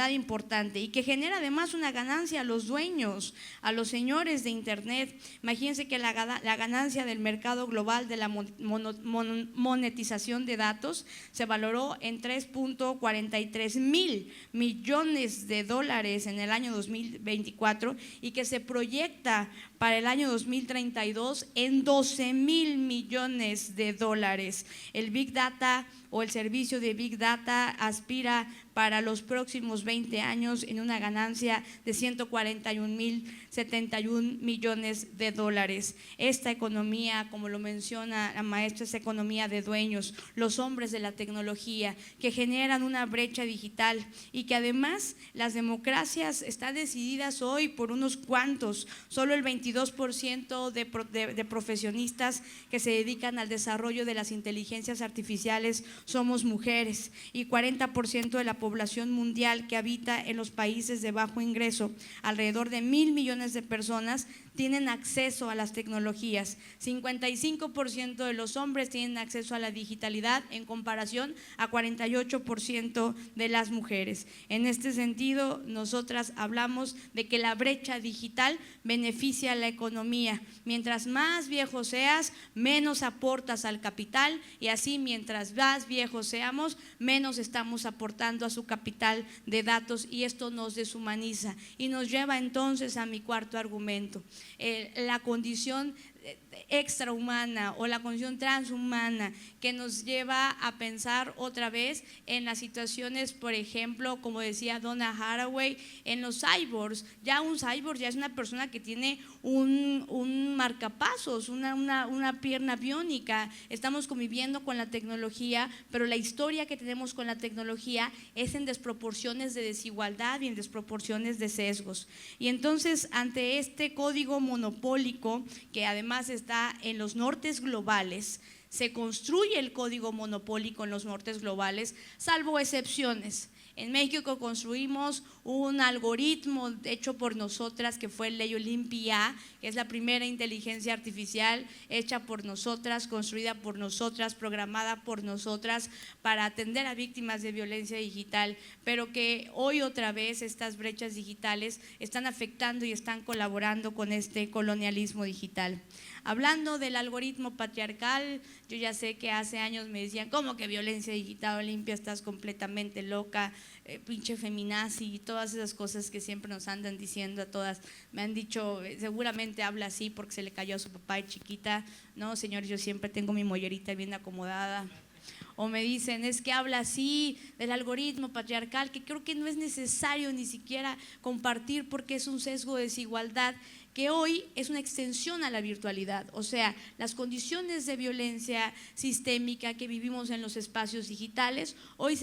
importante, y que genera además una ganancia a los dueños, a los señores de internet. Imagínense que la ganancia del mercado global de la monetización de datos se valoró en 3.43 mil millones de dólares en el año 2024, y que se proyecta para el año 2032 en 12 mil millones de dólares. El Big Data, o el servicio de Big Data, aspira para los próximos 20 años en una ganancia de 141.071 millones de dólares. Esta economía, como lo menciona la maestra, es economía de dueños, los hombres de la tecnología, que generan una brecha digital, y que además las democracias están decididas hoy por unos cuantos. Solo el 22% de profesionistas que se dedican al desarrollo de las inteligencias artificiales somos mujeres, y 40% de la población mundial que habita en los países de bajo ingreso, alrededor de 1.000 millones de personas, tienen acceso a las tecnologías. 55% de los hombres tienen acceso a la digitalidad en comparación a 48% de las mujeres. En este sentido, nosotras hablamos de que la brecha digital beneficia a la economía. Mientras más viejo seas, menos aportas al capital, y así mientras más viejos seamos, menos estamos aportando a su capital de datos, y esto nos deshumaniza, y nos lleva entonces a mi cuarto argumento. La condición extrahumana o la condición transhumana, que nos lleva a pensar otra vez en las situaciones, por ejemplo, como decía Donna Haraway, en los cyborgs. Ya un cyborg ya es una persona que tiene un marcapasos, una pierna biónica. Estamos conviviendo con la tecnología, pero la historia que tenemos con la tecnología es en desproporciones de desigualdad y en desproporciones de sesgos. Y entonces, ante este código monopólico, que además está en los nortes globales, se construye el código monopólico en los nortes globales, salvo excepciones. En México construimos un algoritmo hecho por nosotras, que fue Ley Olimpia, que es la primera inteligencia artificial hecha por nosotras, construida por nosotras, programada por nosotras para atender a víctimas de violencia digital, pero que hoy otra vez estas brechas digitales están afectando y están colaborando con este colonialismo digital. Hablando del algoritmo patriarcal, yo ya sé que hace años me decían, ¿cómo que violencia digital, Olimpia? Estás completamente loca, pinche feminazi, y todas esas cosas que siempre nos andan diciendo a todas. Me han dicho, seguramente habla así porque se le cayó a su papá de chiquita. No, señor, yo siempre tengo mi mollerita bien acomodada. O me dicen, es que habla así del algoritmo patriarcal, que creo que no es necesario ni siquiera compartir, porque es un sesgo de desigualdad que hoy es una extensión a la virtualidad. O sea, las condiciones de violencia sistémica que vivimos en los espacios digitales, hoy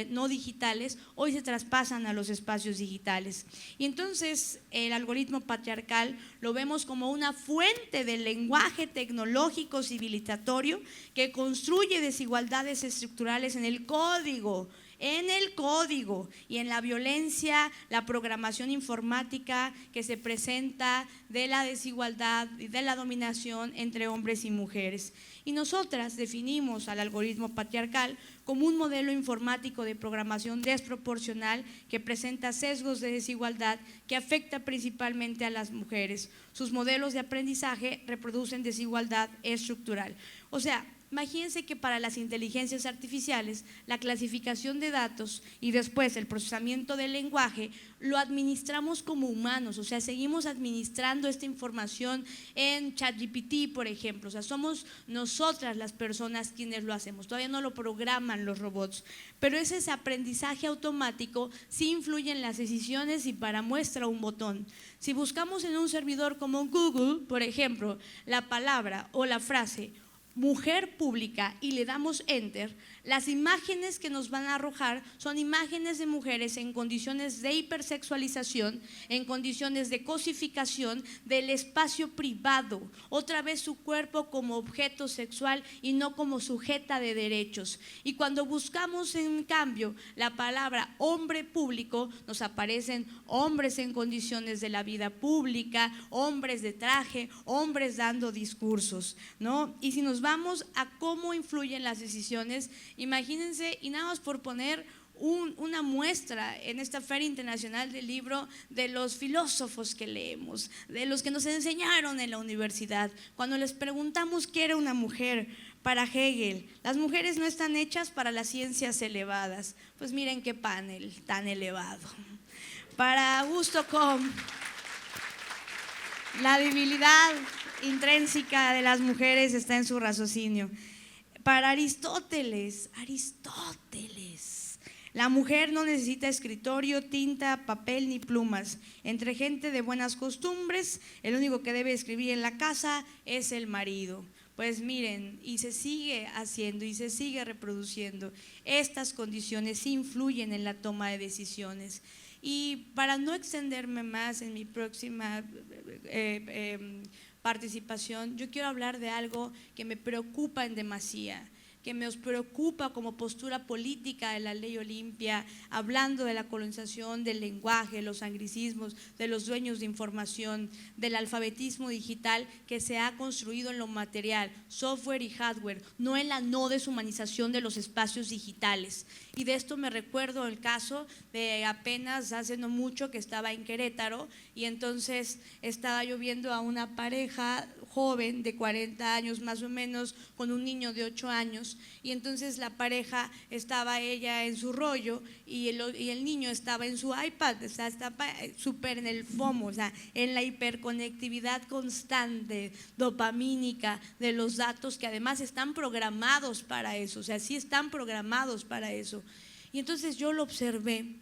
no digitales, hoy se traspasan a los espacios digitales. Y entonces el algoritmo patriarcal lo vemos como una fuente del lenguaje tecnológico civilizatorio que construye desigualdades estructurales en el código en el código y en la violencia, la programación informática que se presenta de la desigualdad y de la dominación entre hombres y mujeres. Y nosotras definimos al algoritmo patriarcal como un modelo informático de programación desproporcional que presenta sesgos de desigualdad que afecta principalmente a las mujeres. Sus modelos de aprendizaje reproducen desigualdad estructural. O sea, imagínense que para las inteligencias artificiales, la clasificación de datos y después el procesamiento del lenguaje lo administramos como humanos, o sea, seguimos administrando esta información en ChatGPT, por ejemplo, o sea, somos nosotras las personas quienes lo hacemos, todavía no lo programan los robots, pero ese aprendizaje automático sí influye en las decisiones y para muestra un botón. Si buscamos en un servidor como Google, por ejemplo, la palabra o la frase mujer pública y le damos enter, las imágenes que nos van a arrojar son imágenes de mujeres en condiciones de hipersexualización, en condiciones de cosificación del espacio privado, otra vez su cuerpo como objeto sexual y no como sujeta de derechos. Y cuando buscamos en cambio la palabra hombre público, nos aparecen hombres en condiciones de la vida pública, hombres de traje, hombres dando discursos, ¿no? Y si nos vamos a cómo influyen las decisiones, imagínense, y nada más por poner una muestra en esta Feria Internacional del Libro, de los filósofos que leemos, de los que nos enseñaron en la universidad, cuando les preguntamos qué era una mujer. Para Hegel, las mujeres no están hechas para las ciencias elevadas. Pues miren qué panel tan elevado. Para Augusto Comte, la debilidad intrínseca de las mujeres está en su raciocinio. Para Aristóteles, la mujer no necesita escritorio, tinta, papel ni plumas. Entre gente de buenas costumbres, el único que debe escribir en la casa es el marido. Pues miren, y se sigue haciendo y se sigue reproduciendo. Estas condiciones influyen en la toma de decisiones. Y para no extenderme más en mi próxima participación, yo quiero hablar de algo que me preocupa en demasía, que nos preocupa como postura política de la ley Olimpia, hablando de la colonización del lenguaje, los anglicismos, de los dueños de información, del alfabetismo digital que se ha construido en lo material, software y hardware, no en la no deshumanización de los espacios digitales. Y de esto me recuerdo el caso de apenas hace no mucho que estaba en Querétaro y entonces estaba yo viendo a una pareja joven de 40 años más o menos con un niño de 8 años y entonces la pareja estaba ella en su rollo y el niño estaba en su iPad, o sea, estaba súper en el FOMO, o sea, en la hiperconectividad constante, dopamínica de los datos que además están programados para eso, o sea, sí están programados para eso. Y entonces yo lo observé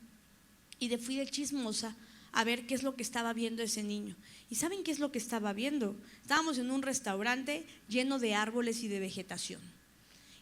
y fui de chismosa a ver qué es lo que estaba viendo ese niño. ¿Y saben qué es lo que estaba viendo? Estábamos en un restaurante lleno de árboles y de vegetación.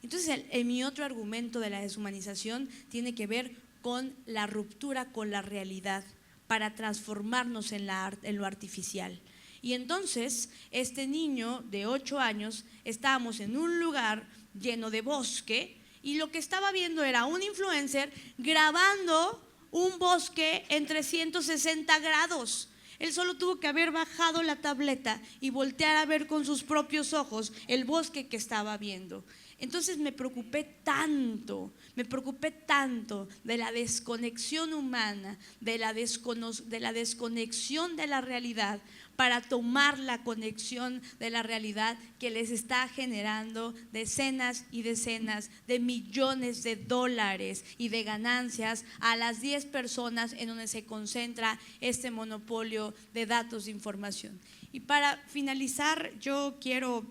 Entonces, mi otro argumento de la deshumanización tiene que ver con la ruptura con la realidad para transformarnos en lo artificial. Y entonces, este niño de 8 años, estábamos en un lugar lleno de bosque y lo que estaba viendo era un influencer grabando un bosque en 360 grados. Él solo tuvo que haber bajado la tableta y voltear a ver con sus propios ojos el bosque que estaba viendo. Entonces me preocupé tanto de la desconexión humana, de la desconexión de la realidad, para tomar la conexión de la realidad que les está generando decenas y decenas de millones de dólares y de ganancias a las 10 personas en donde se concentra este monopolio de datos de información. Y para finalizar, yo quiero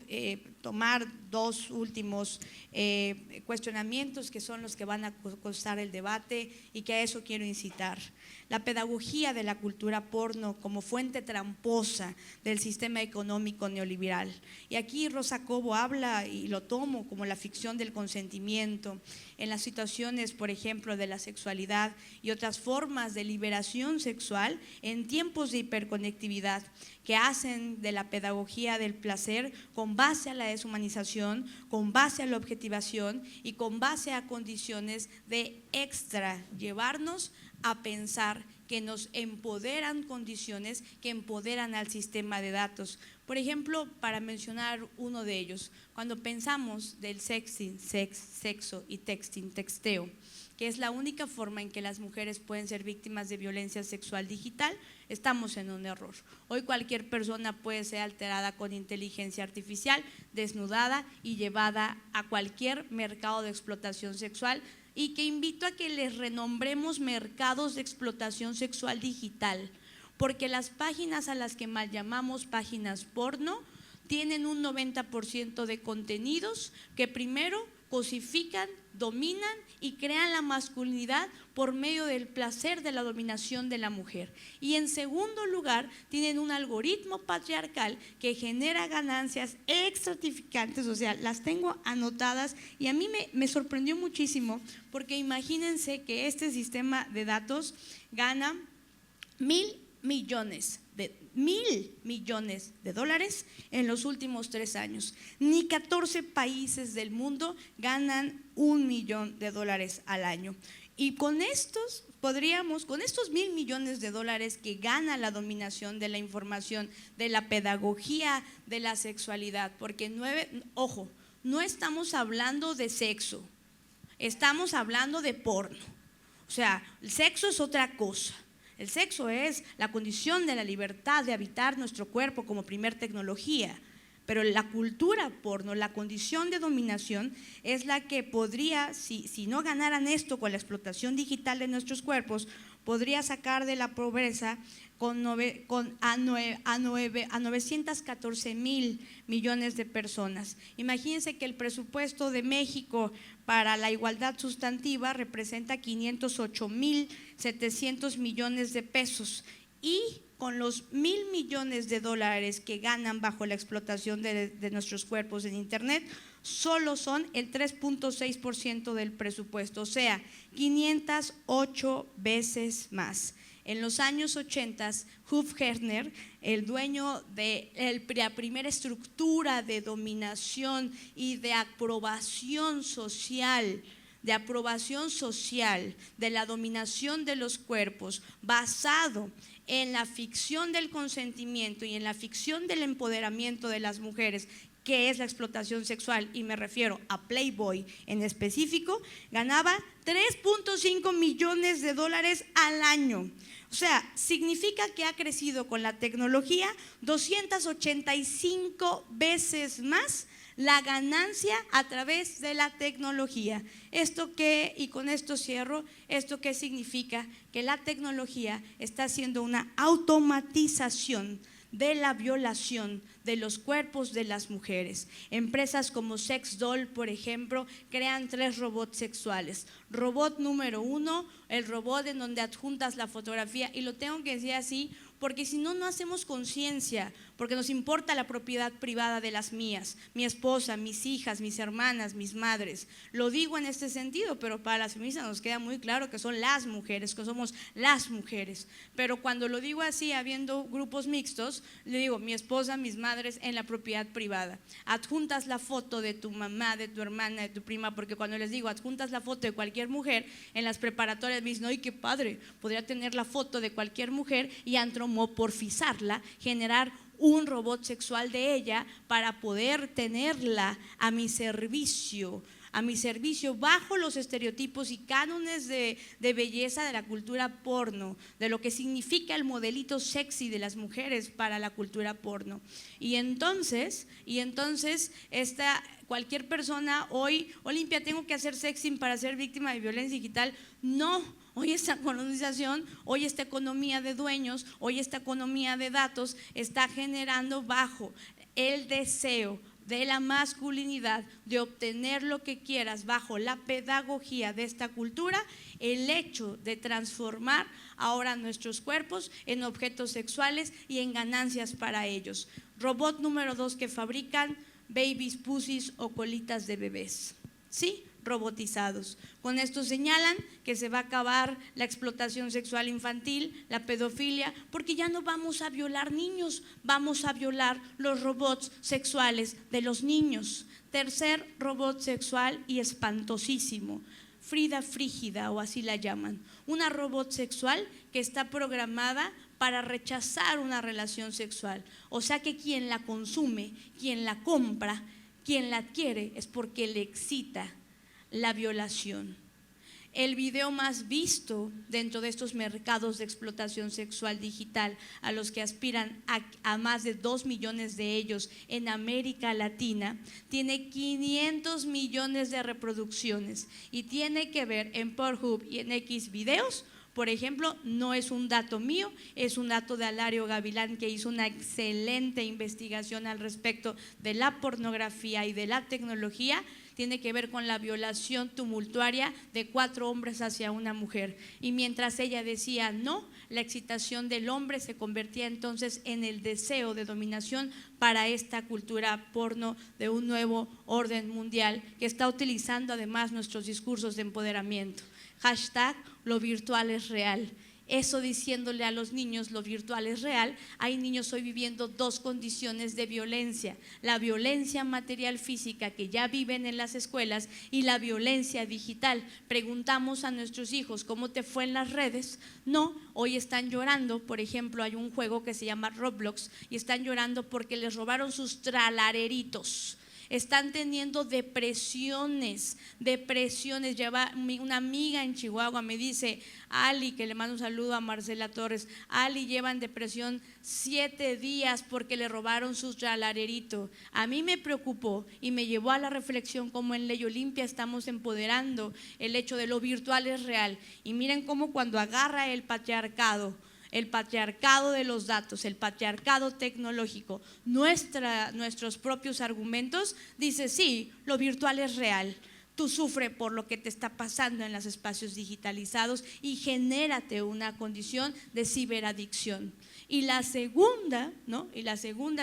tomar 2 últimos cuestionamientos que son los que van a costar el debate y que a eso quiero incitar. La pedagogía de la cultura porno como fuente tramposa del sistema económico neoliberal. Y aquí Rosa Cobo habla, y lo tomo como la ficción del consentimiento, en las situaciones, por ejemplo, de la sexualidad y otras formas de liberación sexual en tiempos de hiperconectividad que hacen hacen de la pedagogía del placer con base a la deshumanización, con base a la objetivación y con base a condiciones de extra llevarnos a pensar que nos empoderan condiciones que empoderan al sistema de datos. Por ejemplo, para mencionar uno de ellos, cuando pensamos del sexting, sexo y texting, texteo, que es la única forma en que las mujeres pueden ser víctimas de violencia sexual digital, estamos en un error. Hoy cualquier persona puede ser alterada con inteligencia artificial, desnudada y llevada a cualquier mercado de explotación sexual, y que invito a que les renombremos mercados de explotación sexual digital, porque las páginas a las que mal llamamos páginas porno tienen un 90% de contenidos que primero cosifican, dominan y crean la masculinidad por medio del placer de la dominación de la mujer. Y en segundo lugar, tienen un algoritmo patriarcal que genera ganancias extratificantes, o sea, las tengo anotadas y a mí me sorprendió muchísimo, porque imagínense que este sistema de datos gana $1,000 millones de dólares en los últimos 3 años. Ni 14 países del mundo ganan $1 millón al año. Y con estos $1,000 millones que gana la dominación de la información, de la pedagogía, de la sexualidad, porque ojo, no estamos hablando de sexo, estamos hablando de porno. O sea, el sexo es otra cosa. El sexo es la condición de la libertad de habitar nuestro cuerpo como primer tecnología, pero la cultura porno, la condición de dominación es la que podría, si no ganaran esto con la explotación digital de nuestros cuerpos, podría sacar de la pobreza a 914,000 millones de personas. Imagínense que el presupuesto de México para la igualdad sustantiva representa 508,700 millones de pesos, y con los $1,000 millones que ganan bajo la explotación de nuestros cuerpos en internet, solo son el 3.6% del presupuesto, o sea, 508 veces más. En los años 80, Hugh Hefner, el dueño de la primera estructura de dominación y de aprobación social de la dominación de los cuerpos, basado en la ficción del consentimiento y en la ficción del empoderamiento de las mujeres, que es la explotación sexual, y me refiero a Playboy en específico, ganaba $3.5 millones al año. O sea, significa que ha crecido con la tecnología 285 veces más la ganancia a través de la tecnología. Y con esto cierro, ¿esto qué significa? Que la tecnología está haciendo una automatización de la violación de los cuerpos de las mujeres. Empresas como Sexdoll, por ejemplo, crean 3 robots sexuales. Robot número 1, el robot en donde adjuntas la fotografía, y lo tengo que decir así porque si no, no hacemos conciencia, porque nos importa la propiedad privada de las mías, mi esposa, mis hijas, mis hermanas, mis madres. Lo digo en este sentido, pero para las feministas nos queda muy claro que son las mujeres, que somos las mujeres. Pero cuando lo digo así, habiendo grupos mixtos, le digo mi esposa, mis madres en la propiedad privada. Adjuntas la foto de tu mamá, de tu hermana, de tu prima, porque cuando les digo adjuntas la foto de cualquier mujer, en las preparatorias me dicen, ¡ay, qué padre! Podría tener la foto de cualquier mujer y antropomorfizarla, generar un robot sexual de ella para poder tenerla a mi servicio bajo los estereotipos y cánones de belleza de la cultura porno, de lo que significa el modelito sexy de las mujeres para la cultura porno. Y entonces cualquier persona hoy, Olimpia, tengo que hacer sexting para ser víctima de violencia digital. No. Hoy esta colonización, hoy esta economía de dueños, hoy esta economía de datos está generando bajo el deseo de la masculinidad de obtener lo que quieras, bajo la pedagogía de esta cultura, el hecho de transformar ahora nuestros cuerpos en objetos sexuales y en ganancias para ellos. Robot número 2 que fabrican babies, pussies o colitas de bebés. ¿Sí? robotizados. Con esto señalan que se va a acabar la explotación sexual infantil, la pedofilia, porque ya no vamos a violar niños, vamos a violar los robots sexuales de los niños. Tercer robot sexual y espantosísimo, Frida Frígida, o así la llaman, una robot sexual que está programada para rechazar una relación sexual. O sea que quien la consume, quien la compra, quien la adquiere es porque le excita la violación. El video más visto dentro de estos mercados de explotación sexual digital, a los que aspiran a más de 2 millones de ellos en América Latina, tiene 500 millones de reproducciones y tiene que ver en Pornhub y en X videos. Por ejemplo, no es un dato mío, es un dato de Alario Gavilán, que hizo una excelente investigación al respecto de la pornografía y de la tecnología. Tiene que ver con la violación tumultuaria de 4 hombres hacia una mujer. Y mientras ella decía no, la excitación del hombre se convertía entonces en el deseo de dominación para esta cultura porno de un nuevo orden mundial que está utilizando además nuestros discursos de empoderamiento. Hashtag lo virtual es real. Eso diciéndole a los niños lo virtual es real. Hay niños hoy viviendo 2 condiciones de violencia: la violencia material física que ya viven en las escuelas y la violencia digital. Preguntamos a nuestros hijos ¿cómo te fue en las redes? No, hoy están llorando. Por ejemplo, hay un juego que se llama Roblox y están llorando porque les robaron sus tralareritos. Están teniendo depresiones. Lleva una amiga en Chihuahua, me dice Ali, que le mando un saludo a Marcela Torres. Ali lleva en depresión 7 días porque le robaron su tralarerito. A mí me preocupó y me llevó a la reflexión cómo en Ley Olimpia estamos empoderando el hecho de lo virtual es real. Y miren cómo cuando agarra el patriarcado de los datos, el patriarcado tecnológico, nuestros propios argumentos, dice sí, lo virtual es real. Tú sufres por lo que te está pasando en los espacios digitalizados y genérate una condición de ciberadicción. Y la segunda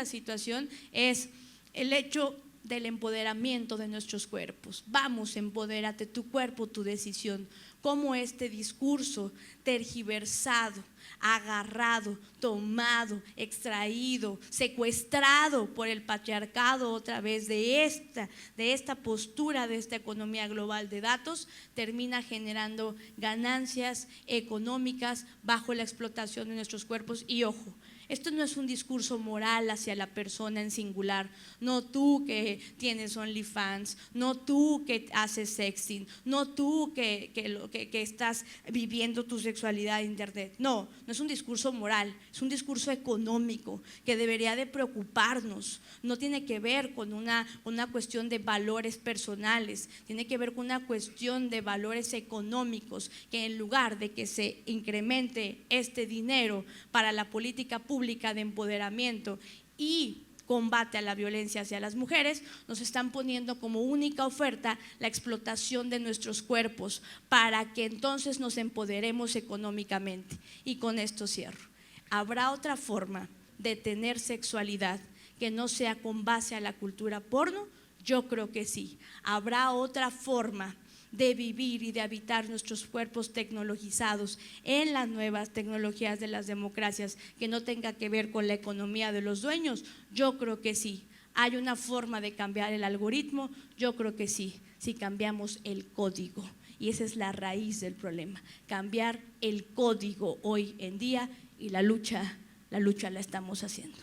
situación es el hecho del empoderamiento de nuestros cuerpos. Vamos, empodérate, tu cuerpo, tu decisión. Cómo este discurso tergiversado, agarrado, tomado, extraído, secuestrado por el patriarcado otra vez de esta postura, de esta economía global de datos, termina generando ganancias económicas bajo la explotación de nuestros cuerpos. Y ojo, esto no es un discurso moral hacia la persona en singular, no tú que tienes OnlyFans, no tú que haces sexting, no tú que estás viviendo tu sexualidad en internet. No es un discurso moral, es un discurso económico que debería de preocuparnos. No tiene que ver con una cuestión de valores personales, tiene que ver con una cuestión de valores económicos, que en lugar de que se incremente este dinero para la política pública de empoderamiento y combate a la violencia hacia las mujeres, nos están poniendo como única oferta la explotación de nuestros cuerpos para que entonces nos empoderemos económicamente. Y con esto cierro. ¿Habrá otra forma de tener sexualidad que no sea con base a la cultura porno? Yo creo que sí. ¿Habrá otra forma de vivir y de habitar nuestros cuerpos tecnologizados en las nuevas tecnologías de las democracias que no tenga que ver con la economía de los dueños? Yo creo que sí. ¿Hay una forma de cambiar el algoritmo? Yo creo que sí, si cambiamos el código. Y esa es la raíz del problema, cambiar el código hoy en día, y la lucha la estamos haciendo.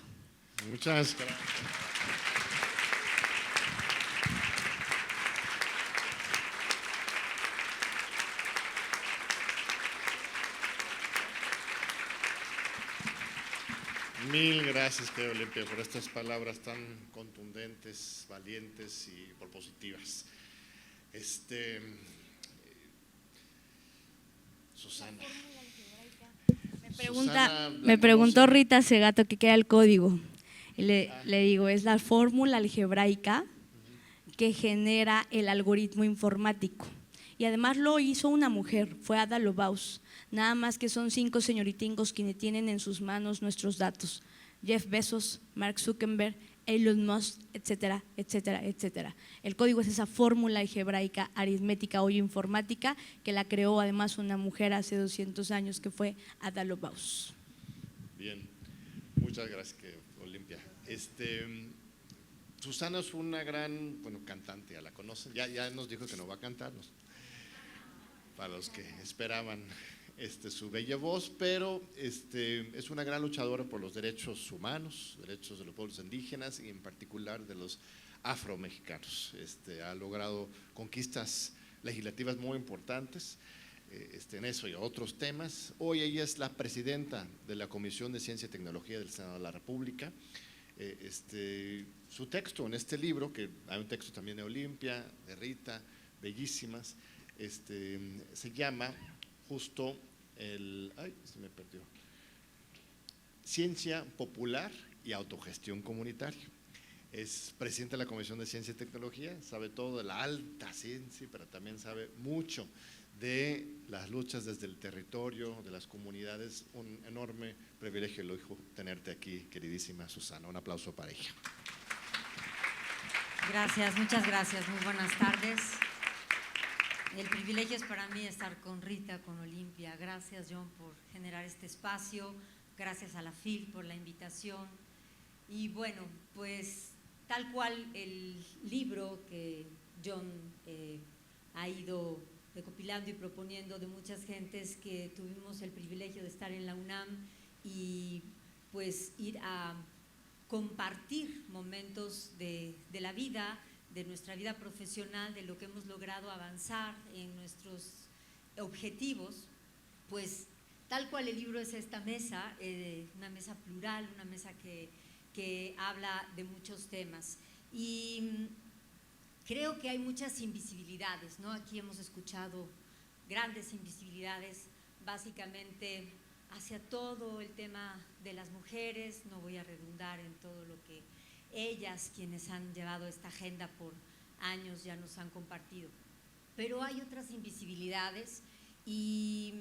Muchas gracias. Mil gracias, querida Olimpia, por estas palabras tan contundentes, valientes y propositivas. Susana. Me preguntó Rita Segato que qué era el código. Y le digo, es la fórmula algebraica que genera el algoritmo informático. Y además lo hizo una mujer, fue Ada Lovelace. Nada más que son 5 señoritingos quienes tienen en sus manos nuestros datos: Jeff Bezos, Mark Zuckerberg, Elon Musk, etcétera, etcétera, etcétera. El código es esa fórmula algebraica, aritmética o informática que la creó además una mujer hace 200 años que fue Ada Lovelace. Bien, muchas gracias, Olimpia. Susana es una gran, cantante, ya la conocen, ya nos dijo que no va a cantar, para los que esperaban su bella voz, pero es una gran luchadora por los derechos humanos, derechos de los pueblos indígenas y en particular de los afromexicanos. Ha logrado conquistas legislativas muy importantes en eso y otros temas. Hoy ella es la presidenta de la Comisión de Ciencia y Tecnología del Senado de la República. Su texto en este libro, que hay un texto también de Olimpia, de Rita, bellísimas, se llama justo se me perdió. Ciencia Popular y Autogestión Comunitaria. Es presidente de la Comisión de Ciencia y Tecnología, sabe todo de la alta ciencia, pero también sabe mucho de las luchas desde el territorio, de las comunidades. Un enorme privilegio y lujo tenerte aquí, queridísima Susana. Un aplauso para ella. Gracias, muchas gracias, muy buenas tardes. El privilegio es para mí estar con Rita, con Olimpia. Gracias, John, por generar este espacio. Gracias a la FIL por la invitación. Y bueno, pues tal cual el libro que John ha ido recopilando y proponiendo de muchas gentes que tuvimos el privilegio de estar en la UNAM y pues ir a compartir momentos de la vida, de nuestra vida profesional, de lo que hemos logrado avanzar en nuestros objetivos, pues tal cual el libro es esta mesa, una mesa plural, una mesa que habla de muchos temas. Y creo que hay muchas invisibilidades, ¿no? Aquí hemos escuchado grandes invisibilidades, básicamente hacia todo el tema de las mujeres. No voy a redundar en todo lo que ellas, quienes han llevado esta agenda por años, ya nos han compartido. Pero hay otras invisibilidades y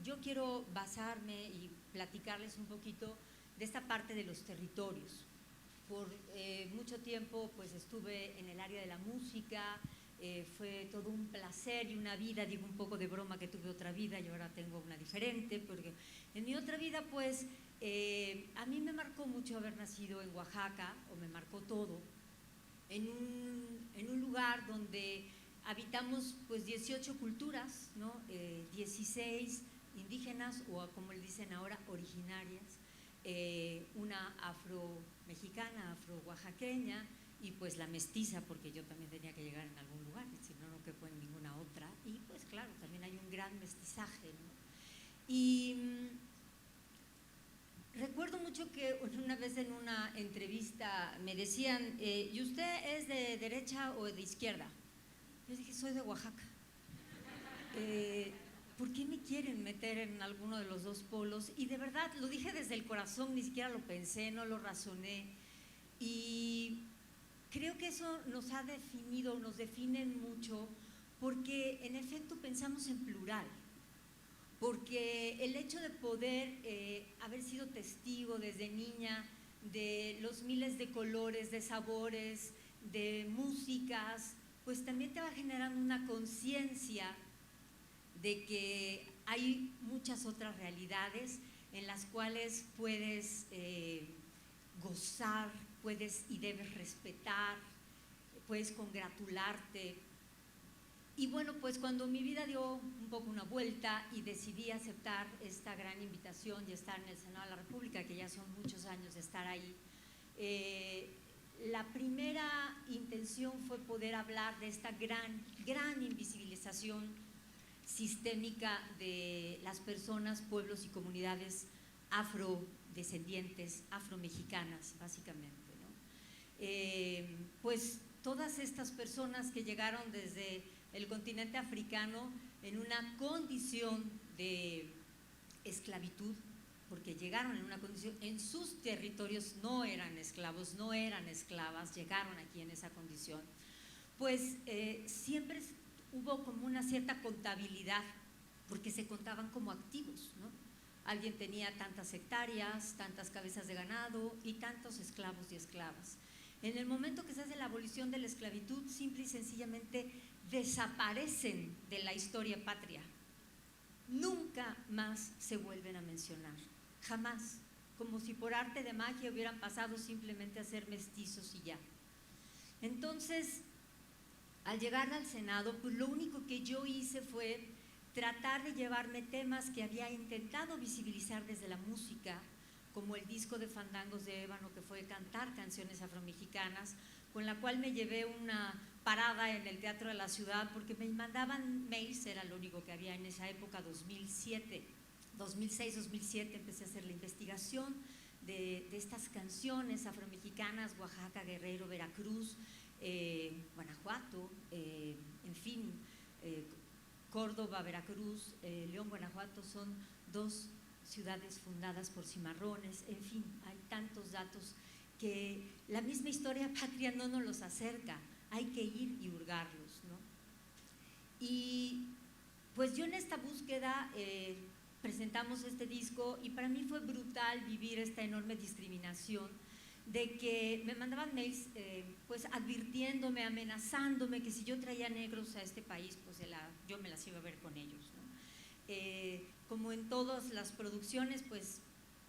yo quiero basarme y platicarles un poquito de esta parte de los territorios. Por mucho tiempo pues estuve en el área de la música, fue todo un placer y una vida, digo un poco de broma que tuve otra vida y ahora tengo una diferente, porque en mi otra vida pues a mí me marcó mucho haber nacido en Oaxaca, o me marcó todo, en un lugar donde habitamos pues 18 culturas, ¿no? 16 indígenas o como le dicen ahora originarias, una afro-mexicana, afro-oaxaqueña y pues la mestiza, porque yo también tenía que llegar en algún lugar, si no, no quepo en ninguna otra. Y pues claro, también hay un gran mestizaje, ¿no? Y recuerdo mucho que una vez en una entrevista me decían, ¿y usted es de derecha o de izquierda? Yo dije, soy de Oaxaca. ¿Por qué me quieren meter en alguno de los dos polos? Y de verdad, lo dije desde el corazón, ni siquiera lo pensé, no lo razoné. Y creo que eso nos ha definido, nos definen mucho, porque en efecto pensamos en plural. Porque el hecho de poder haber sido testigo desde niña de los miles de colores, de sabores, de músicas, pues también te va generando una conciencia de que hay muchas otras realidades en las cuales puedes gozar, puedes y debes respetar, puedes congratularte. Y bueno, pues cuando mi vida dio un poco una vuelta y decidí aceptar esta gran invitación y estar en el Senado de la República, que ya son muchos años de estar ahí, la primera intención fue poder hablar de esta gran invisibilización sistémica de las personas, pueblos y comunidades afrodescendientes, afromexicanas, básicamente, ¿no? Pues todas estas personas que llegaron desde el continente africano en una condición de esclavitud, porque llegaron en una condición, en sus territorios no eran esclavos, no eran esclavas, llegaron aquí en esa condición, pues siempre hubo como una cierta contabilidad, porque se contaban como activos, ¿no? alguien tenía tantas hectáreas, tantas cabezas de ganado y tantos esclavos y esclavas. En el momento que se hace la abolición de la esclavitud, simple y sencillamente desaparecen de la historia patria. Nunca más se vuelven a mencionar, jamás, como si por arte de magia hubieran pasado simplemente a ser mestizos y ya. Entonces, al llegar al Senado, pues lo único que yo hice fue tratar de llevarme temas que había intentado visibilizar desde la música, como el disco de Fandangos de Ébano, que fue cantar canciones afromexicanas, con la cual me llevé una parada en el Teatro de la Ciudad, porque me mandaban mails, era lo único que había en esa época, 2007, 2006, 2007, empecé a hacer la investigación de estas canciones afromexicanas, Oaxaca, Guerrero, Veracruz, Guanajuato, en fin, Córdoba, Veracruz, León, Guanajuato, son dos ciudades fundadas por cimarrones, en fin, hay tantos datos que la misma historia patria no nos los acerca, hay que ir y hurgarlos, ¿no? Y pues yo en esta búsqueda presentamos este disco y para mí fue brutal vivir esta enorme discriminación de que me mandaban mails pues advirtiéndome, amenazándome que si yo traía negros a este país, pues yo me las iba a ver con ellos, ¿no? Como en todas las producciones, pues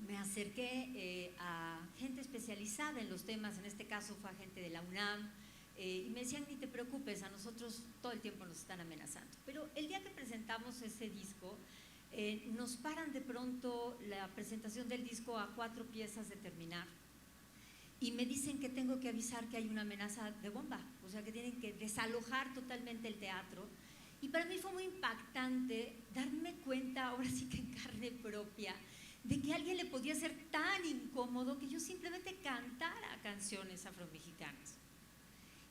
me acerqué a gente especializada en los temas, en este caso fue a gente de la UNAM, y me decían, ni te preocupes, a nosotros todo el tiempo nos están amenazando. Pero el día que presentamos ese disco, nos paran de pronto la presentación del disco a 4 piezas de terminar y me dicen que tengo que avisar que hay una amenaza de bomba, o sea que tienen que desalojar totalmente el teatro. Y para mí fue muy impactante darme cuenta, ahora sí que en carne propia, de que a alguien le podía ser tan incómodo que yo simplemente cantara canciones afromexicanas.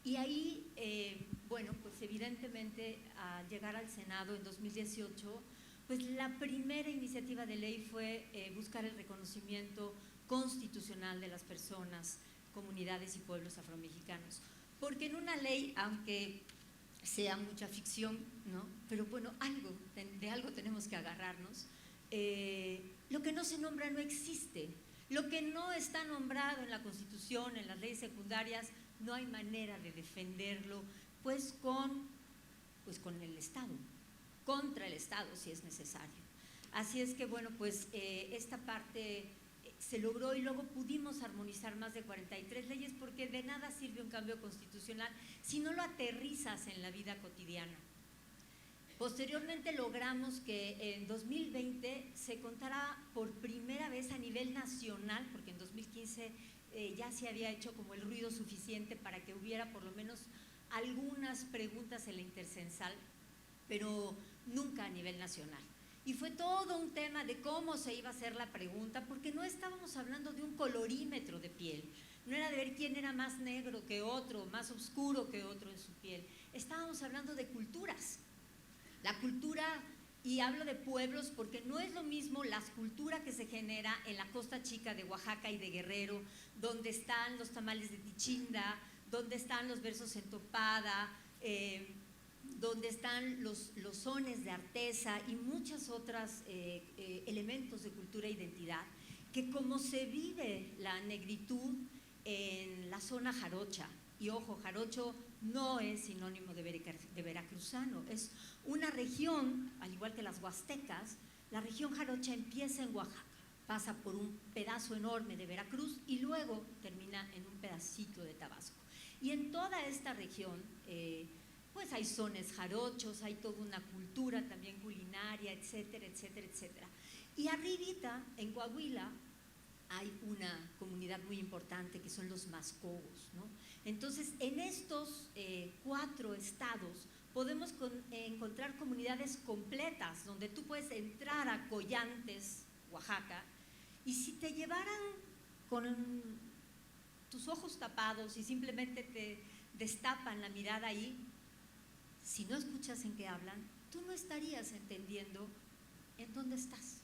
Y ahí, bueno, pues evidentemente al llegar al Senado en 2018, pues la primera iniciativa de ley fue buscar el reconocimiento constitucional de las personas, comunidades y pueblos afromexicanos. Porque en una ley, aunque sea mucha ficción, ¿no? Pero bueno, de algo tenemos que agarrarnos. Lo que no se nombra no existe. Lo que no está nombrado en la Constitución, en las leyes secundarias, no hay manera de defenderlo, pues con el Estado, contra el Estado si es necesario. Así es que bueno, pues esta parte se logró y luego pudimos armonizar más de 43 leyes porque de nada sirve un cambio constitucional si no lo aterrizas en la vida cotidiana. Posteriormente logramos que en 2020 se contara por primera vez a nivel nacional, porque en 2015 ya se había hecho como el ruido suficiente para que hubiera por lo menos algunas preguntas en la intercensal, pero nunca a nivel nacional. Y fue todo un tema de cómo se iba a hacer la pregunta, porque no estábamos hablando de un colorímetro de piel, no era de ver quién era más negro que otro, más oscuro que otro en su piel, estábamos hablando de culturas. La cultura, y hablo de pueblos porque no es lo mismo la cultura que se genera en la Costa Chica de Oaxaca y de Guerrero, donde están los tamales de Tichinda, donde están los versos en topada, donde están los sones de artesa y muchos otros elementos de cultura e identidad, que como se vive la negritud en la zona jarocha, y ojo, jarocho no es sinónimo de veracruzano, es una región, al igual que las huastecas, la región jarocha empieza en Oaxaca, pasa por un pedazo enorme de Veracruz y luego termina en un pedacito de Tabasco. Y en toda esta región, pues hay sones jarochos, hay toda una cultura también culinaria, etcétera, etcétera, etcétera. Y arribita, en Coahuila, hay una comunidad muy importante que son los mascogos, ¿no? Entonces, en estos 4 estados podemos encontrar comunidades completas donde tú puedes entrar a Collantes, Oaxaca, y si te llevaran con tus ojos tapados y simplemente te destapan la mirada ahí, si no escuchas en qué hablan, tú no estarías entendiendo en dónde estás.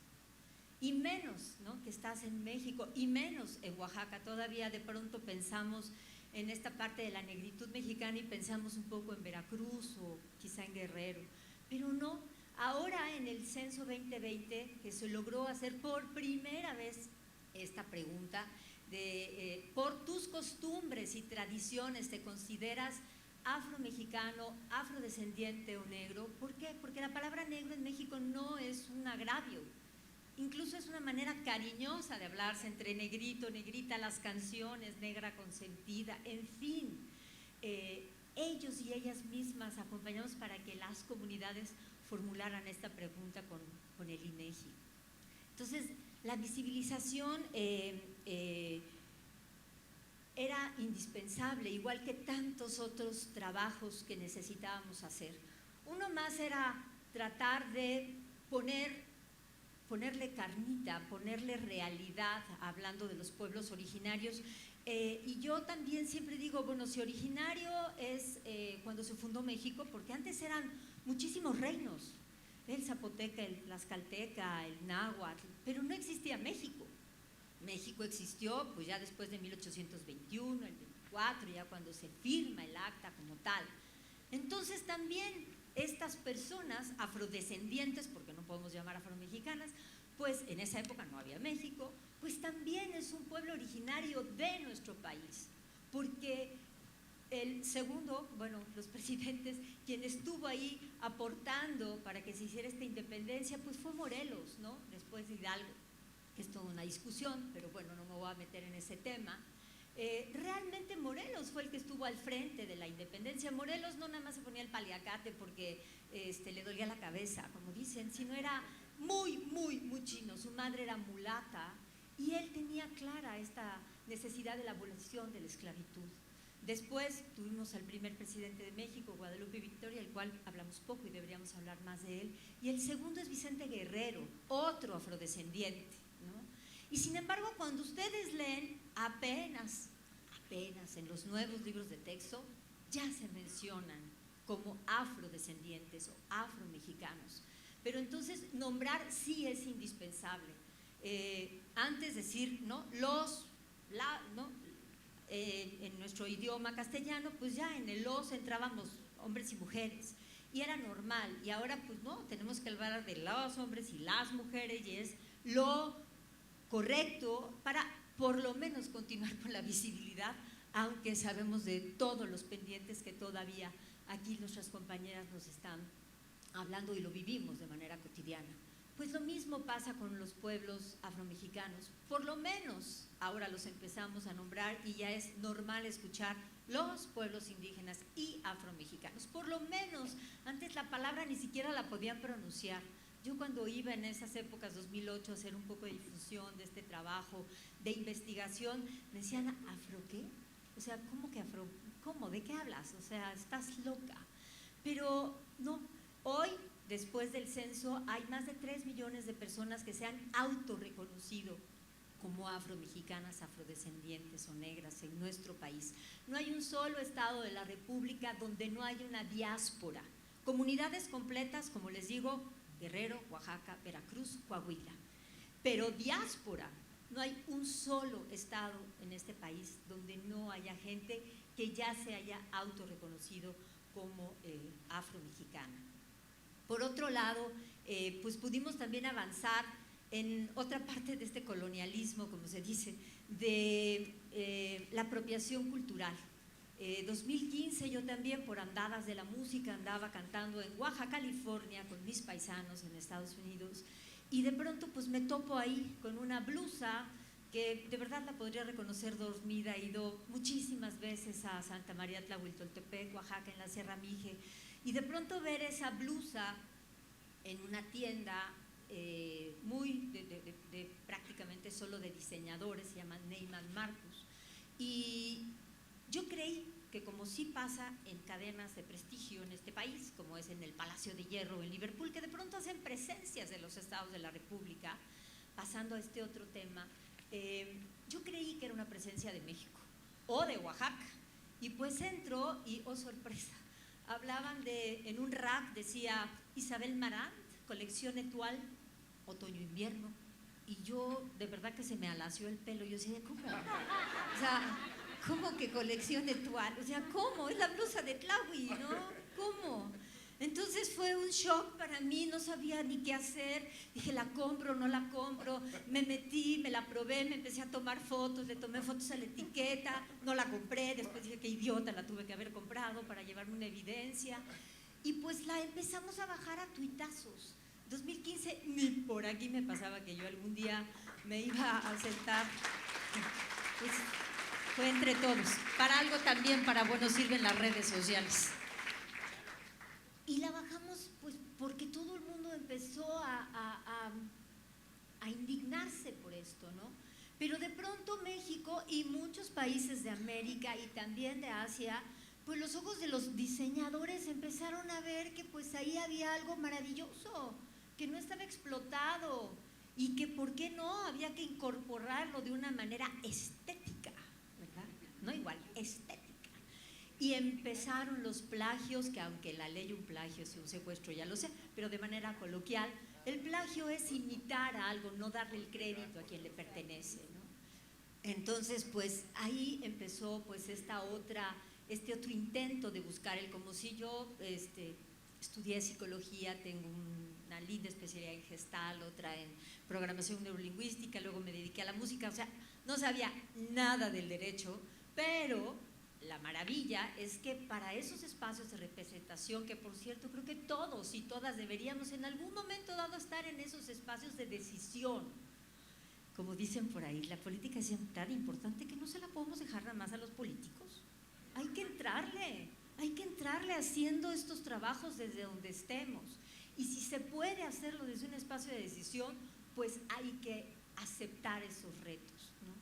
Y menos, ¿no?, que estás en México, y menos en Oaxaca. Todavía de pronto pensamos en esta parte de la negritud mexicana y pensamos un poco en Veracruz o quizá en Guerrero, pero no, Ahora en el censo 2020, que se logró hacer por primera vez esta pregunta de por tus costumbres y tradiciones, ¿te consideras afromexicano, afrodescendiente o negro? ¿Por qué? Porque la palabra negro en México no es un agravio, incluso es una manera cariñosa de hablarse entre negrito, negrita, las canciones, negra consentida, en fin. Ellos y ellas mismas acompañamos para que las comunidades formularan esta pregunta con el INEGI. Entonces, la visibilización era indispensable, igual que tantos otros trabajos que necesitábamos hacer. Uno más era tratar de ponerle carnita, ponerle realidad, hablando de los pueblos originarios. Y yo también siempre digo, bueno, si originario es cuando se fundó México, porque antes eran muchísimos reinos, el zapoteca, el tlaxcalteca, el náhuatl, pero no existía México. México existió pues ya después de 1821, el 24, ya cuando se firma el acta como tal. Entonces también estas personas afrodescendientes, porque no podemos llamar afromexicanas, pues en esa época no había México, pues también es un pueblo originario de nuestro país, porque el segundo, bueno, los presidentes, quien estuvo ahí aportando para que se hiciera esta independencia, pues fue Morelos, ¿no? Después de Hidalgo, que es toda una discusión, pero bueno, no me voy a meter en ese tema. Realmente Morelos fue el que estuvo al frente de la independencia. Morelos no nada más se ponía el paliacate porque le dolía la cabeza, como dicen, sino era muy chino. Su madre era mulata y él tenía clara esta necesidad de la abolición de la esclavitud. Después tuvimos al primer presidente de México, Guadalupe Victoria, el cual hablamos poco y deberíamos hablar más de él. Y el segundo es Vicente Guerrero, otro afrodescendiente, ¿no? Y sin embargo, cuando ustedes leen apenas en los nuevos libros de texto, ya se mencionan como afrodescendientes o afromexicanos. Pero entonces nombrar sí es indispensable. Antes decir, ¿no? En nuestro idioma castellano, pues ya en el los entrábamos hombres y mujeres y era normal, y ahora pues no, tenemos que hablar de los hombres y las mujeres y es lo correcto para por lo menos continuar con la visibilidad, aunque sabemos de todos los pendientes que todavía aquí nuestras compañeras nos están hablando y lo vivimos de manera cotidiana. Pues lo mismo pasa con los pueblos afromexicanos, por lo menos ahora los empezamos a nombrar y ya es normal escuchar los pueblos indígenas y afromexicanos. Por lo menos, antes la palabra ni siquiera la podían pronunciar. Yo cuando iba en esas épocas, 2008, a hacer un poco de difusión de este trabajo, de investigación, me decían, ¿afro qué? O sea, ¿cómo que afro? ¿Cómo? ¿De qué hablas? O sea, estás loca. Pero no, hoy, después del censo, hay más de 3 millones de personas que se han autorreconocido como afromexicanas, afrodescendientes o negras en nuestro país. No hay un solo estado de la República donde no haya una diáspora. Comunidades completas, como les digo, Guerrero, Oaxaca, Veracruz, Coahuila. Pero diáspora, no hay un solo estado en este país donde no haya gente que ya se haya autorreconocido como afromexicana. Por otro lado, pues pudimos también avanzar en otra parte de este colonialismo, como se dice, de la apropiación cultural. 2015 yo también por andadas de la música andaba cantando en Oaxaca, California, con mis paisanos en Estados Unidos y de pronto pues me topo ahí con una blusa que de verdad la podría reconocer dormida. He ido muchísimas veces a Santa María Tlahuiltoltepec, Oaxaca, en la Sierra Mije, y de pronto ver esa blusa en una tienda muy de prácticamente solo de diseñadores, se llaman Neiman Marcus, y yo creí que como sí pasa en cadenas de prestigio en este país, como es en el Palacio de Hierro en Liverpool, que de pronto hacen presencias de los estados de la República, pasando a este otro tema, yo creí que era una presencia de México o de Oaxaca, y pues entro y, oh sorpresa, hablaban en un rack decía Isabel Marant, colección Etual, otoño-invierno, y yo de verdad que se me alació el pelo. Yo decía, ¿cómo? O sea, ¿cómo que colección Etual? O sea, ¿cómo? Es la blusa de Tlahui, ¿no? ¿Cómo? Entonces fue un shock para mí, no sabía ni qué hacer. Dije, ¿la compro o no la compro? Me metí, me la probé, me empecé a tomar fotos, le tomé fotos a la etiqueta, no la compré, después dije, qué idiota, la tuve que haber comprado para llevarme una evidencia. Y pues la empezamos a bajar a tuitazos. 2015, ni por aquí me pasaba que yo algún día me iba a sentar. Pues fue entre todos. Para algo también, para bueno, sirven las redes sociales. Y la bajamos pues porque todo el mundo empezó a indignarse por esto, ¿no? Pero de pronto México y muchos países de América y también de Asia, pues los ojos de los diseñadores empezaron a ver que pues ahí había algo maravilloso, que no estaba explotado y que por qué no, había que incorporarlo de una manera estética, ¿verdad? No igual, estética. Y empezaron los plagios, que aunque la ley un plagio es un secuestro, ya lo sé, pero de manera coloquial, el plagio es imitar a algo, no darle el crédito a quien le pertenece, ¿no? Entonces, pues ahí empezó pues este otro intento de buscar el, como si yo estudié psicología, tengo una linda especialidad en Gestalt, otra en programación neurolingüística, luego me dediqué a la música, o sea, no sabía nada del derecho, pero la maravilla es que para esos espacios de representación, que por cierto creo que todos y todas deberíamos en algún momento dado estar en esos espacios de decisión, como dicen por ahí, la política es tan importante que no se la podemos dejar nada más a los políticos. Hay que entrarle haciendo estos trabajos desde donde estemos. Y si se puede hacerlo desde un espacio de decisión, pues hay que aceptar esos retos, ¿no?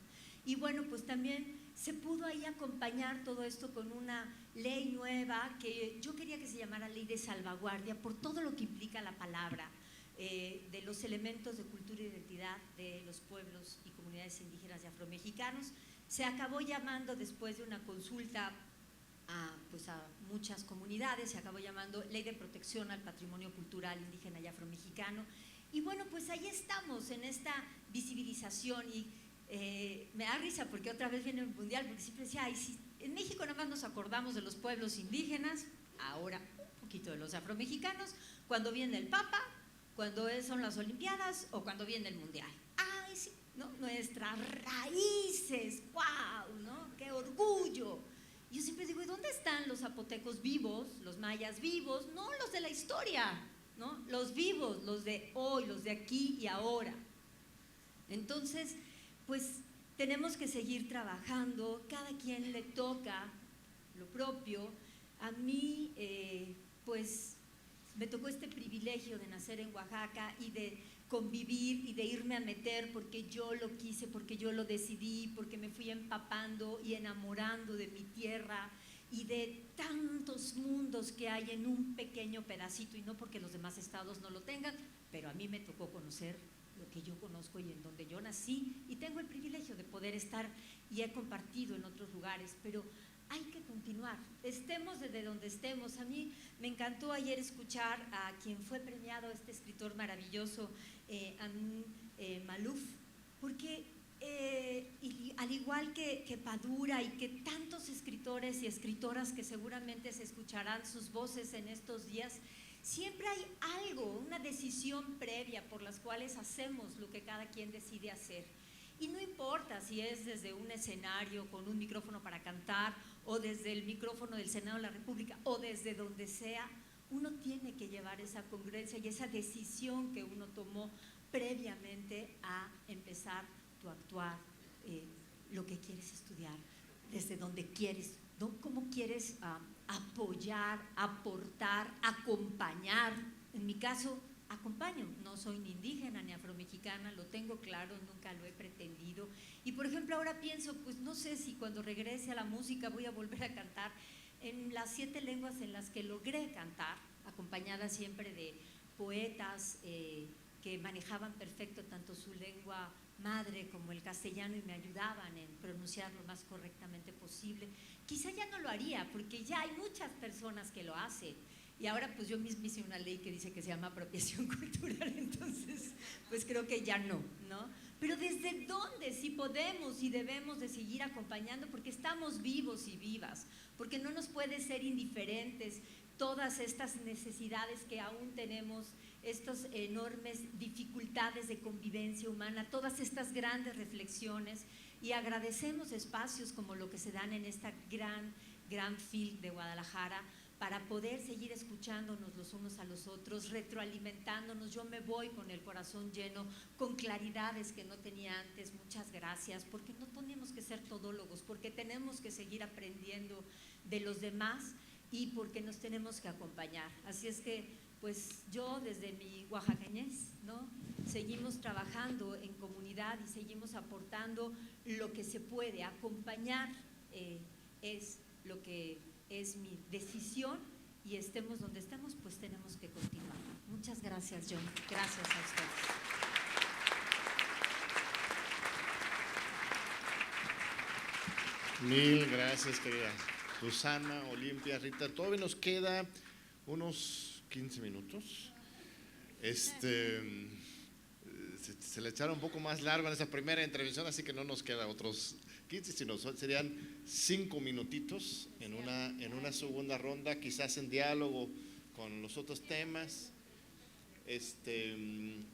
Y bueno, pues también se pudo ahí acompañar todo esto con una ley nueva que yo quería que se llamara Ley de Salvaguardia por todo lo que implica la palabra, de los elementos de cultura e identidad de los pueblos y comunidades indígenas y afromexicanos. Se acabó llamando, después de una consulta a muchas comunidades, se acabó llamando Ley de Protección al Patrimonio Cultural Indígena y Afromexicano. Y bueno, pues ahí estamos en esta visibilización y me da risa porque otra vez viene el mundial, porque siempre decía, ay, si en México nada más nos acordamos de los pueblos indígenas, ahora un poquito de los afromexicanos, cuando viene el Papa, cuando son las Olimpiadas o cuando viene el mundial. Ay, sí, ¿no? Nuestras raíces, wow, ¿no? Qué orgullo. Yo siempre digo, ¿y dónde están los zapotecos vivos, los mayas vivos? No, los de la historia, ¿no? Los vivos, los de hoy, los de aquí y ahora. Entonces, pues tenemos que seguir trabajando, cada quien le toca lo propio. A mí, pues, me tocó este privilegio de nacer en Oaxaca y de convivir y de irme a meter porque yo lo quise, porque yo lo decidí, porque me fui empapando y enamorando de mi tierra y de tantos mundos que hay en un pequeño pedacito, y no porque los demás estados no lo tengan, pero a mí me tocó conocer lo que yo conozco y en donde yo nací, y tengo el privilegio de poder estar y he compartido en otros lugares, pero hay que continuar, estemos desde donde estemos. A mí me encantó ayer escuchar a quien fue premiado, este escritor maravilloso, Amin Malouf, porque al igual que Padura y que tantos escritores y escritoras que seguramente se escucharán sus voces en estos días, siempre hay algo, una decisión previa por las cuales hacemos lo que cada quien decide hacer. Y no importa si es desde un escenario con un micrófono para cantar o desde el micrófono del Senado de la República o desde donde sea, uno tiene que llevar esa congruencia y esa decisión que uno tomó previamente a empezar tu actuar, lo que quieres estudiar, desde donde quieres, ¿no? Cómo quieres apoyar, aportar, acompañar. En mi caso, acompaño, no soy ni indígena ni afromexicana, lo tengo claro, nunca lo he pretendido. Y por ejemplo ahora pienso, pues no sé si cuando regrese a la música voy a volver a cantar en las 7 lenguas en las que logré cantar, acompañada siempre de poetas que manejaban perfecto tanto su lengua madre como el castellano y me ayudaban en pronunciar lo más correctamente posible. Quizá ya no lo haría porque ya hay muchas personas que lo hacen. Y ahora pues yo misma hice una ley que dice que se llama apropiación cultural, entonces pues creo que ya no, ¿no? Pero ¿desde dónde? Si podemos y debemos de seguir acompañando porque estamos vivos y vivas, porque no nos puede ser indiferentes todas estas necesidades que aún tenemos, estas enormes dificultades de convivencia humana, todas estas grandes reflexiones, y agradecemos espacios como lo que se dan en esta gran FIL de Guadalajara para poder seguir escuchándonos los unos a los otros, retroalimentándonos. Yo me voy con el corazón lleno, con claridades que no tenía antes. Muchas gracias, porque no tenemos que ser todólogos, porque tenemos que seguir aprendiendo de los demás y porque nos tenemos que acompañar. Así es que, pues yo desde mi oaxaqueñez, ¿no?, seguimos trabajando en comunidad y seguimos aportando lo que se puede. Acompañar es lo que es mi decisión, y estemos donde estemos, pues tenemos que continuar. Muchas gracias, John. Gracias a ustedes. Mil gracias, querida Susana, Olimpia, Rita. Todavía nos queda unos 15 minutos. Se le echaron un poco más largo en esa primera intervención, así que no nos queda otros 15, sino serían 5 minutitos en una segunda ronda, quizás en diálogo con los otros temas.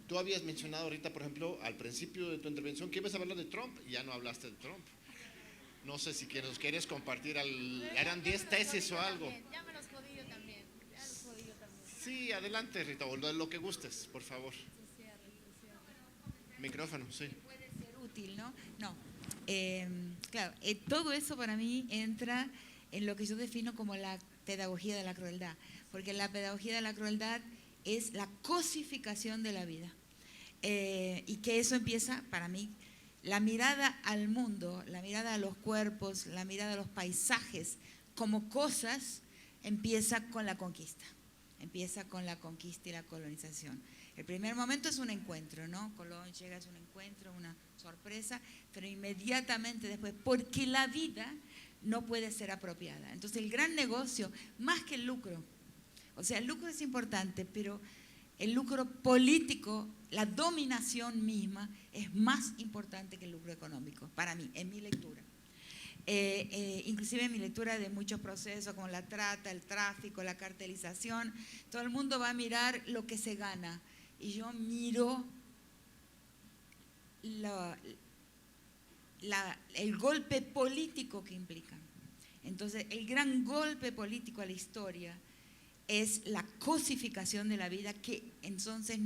Tú habías mencionado ahorita, por ejemplo, al principio de tu intervención que ibas a hablar de Trump, y ya no hablaste de Trump. No sé si nos quieres compartir, eran 10 tesis o algo. Ya me los jodí yo también. Sí, adelante, Rita, o lo que gustes, por favor. Micrófono, sí. Puede ser útil, ¿no? No. Claro, todo eso para mí entra en lo que yo defino como la pedagogía de la crueldad, porque la pedagogía de la crueldad es la cosificación de la vida, y que eso empieza, para mí, la mirada al mundo, la mirada a los cuerpos, la mirada a los paisajes como cosas, empieza con la conquista. Empieza con la conquista y la colonización. El primer momento es un encuentro, ¿no? Colón llega, es un encuentro, una sorpresa, pero inmediatamente después, porque la vida no puede ser apropiada. Entonces el gran negocio, más que el lucro, o sea, el lucro es importante, pero el lucro político, la dominación misma, es más importante que el lucro económico, para mí, en mi lectura. Inclusive en mi lectura de muchos procesos como la trata, el tráfico, la cartelización, todo el mundo va a mirar lo que se gana, y yo miro el golpe político que implica. Entonces el gran golpe político a la historia es la cosificación de la vida, que entonces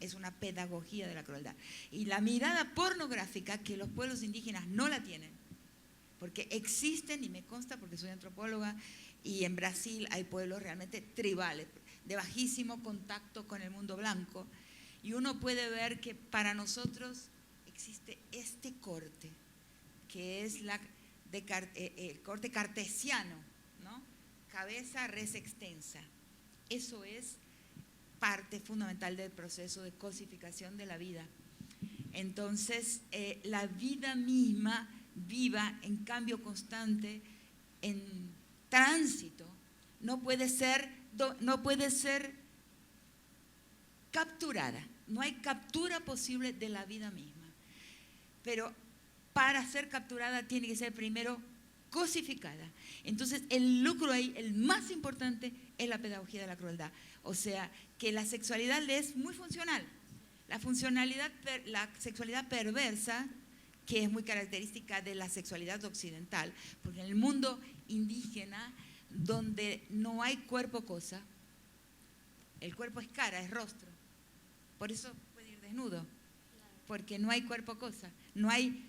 es una pedagogía de la crueldad. Y la mirada pornográfica, que los pueblos indígenas no la tienen, porque existen, y me consta porque soy antropóloga, y en Brasil hay pueblos realmente tribales, de bajísimo contacto con el mundo blanco, y uno puede ver que para nosotros existe este corte, que es el corte cartesiano, ¿no? Cabeza, res extensa. Eso es parte fundamental del proceso de cosificación de la vida. Entonces, la vida misma, viva, en cambio constante, en tránsito, no puede ser capturada. No hay captura posible de la vida misma. Pero para ser capturada tiene que ser primero cosificada. Entonces el lucro ahí, el más importante, es la pedagogía de la crueldad. O sea, que la sexualidad le es muy funcional. La sexualidad perversa, que es muy característica de la sexualidad occidental, porque en el mundo indígena, donde no hay cuerpo-cosa, el cuerpo es cara, es rostro. Por eso puede ir desnudo, porque no hay cuerpo-cosa, no hay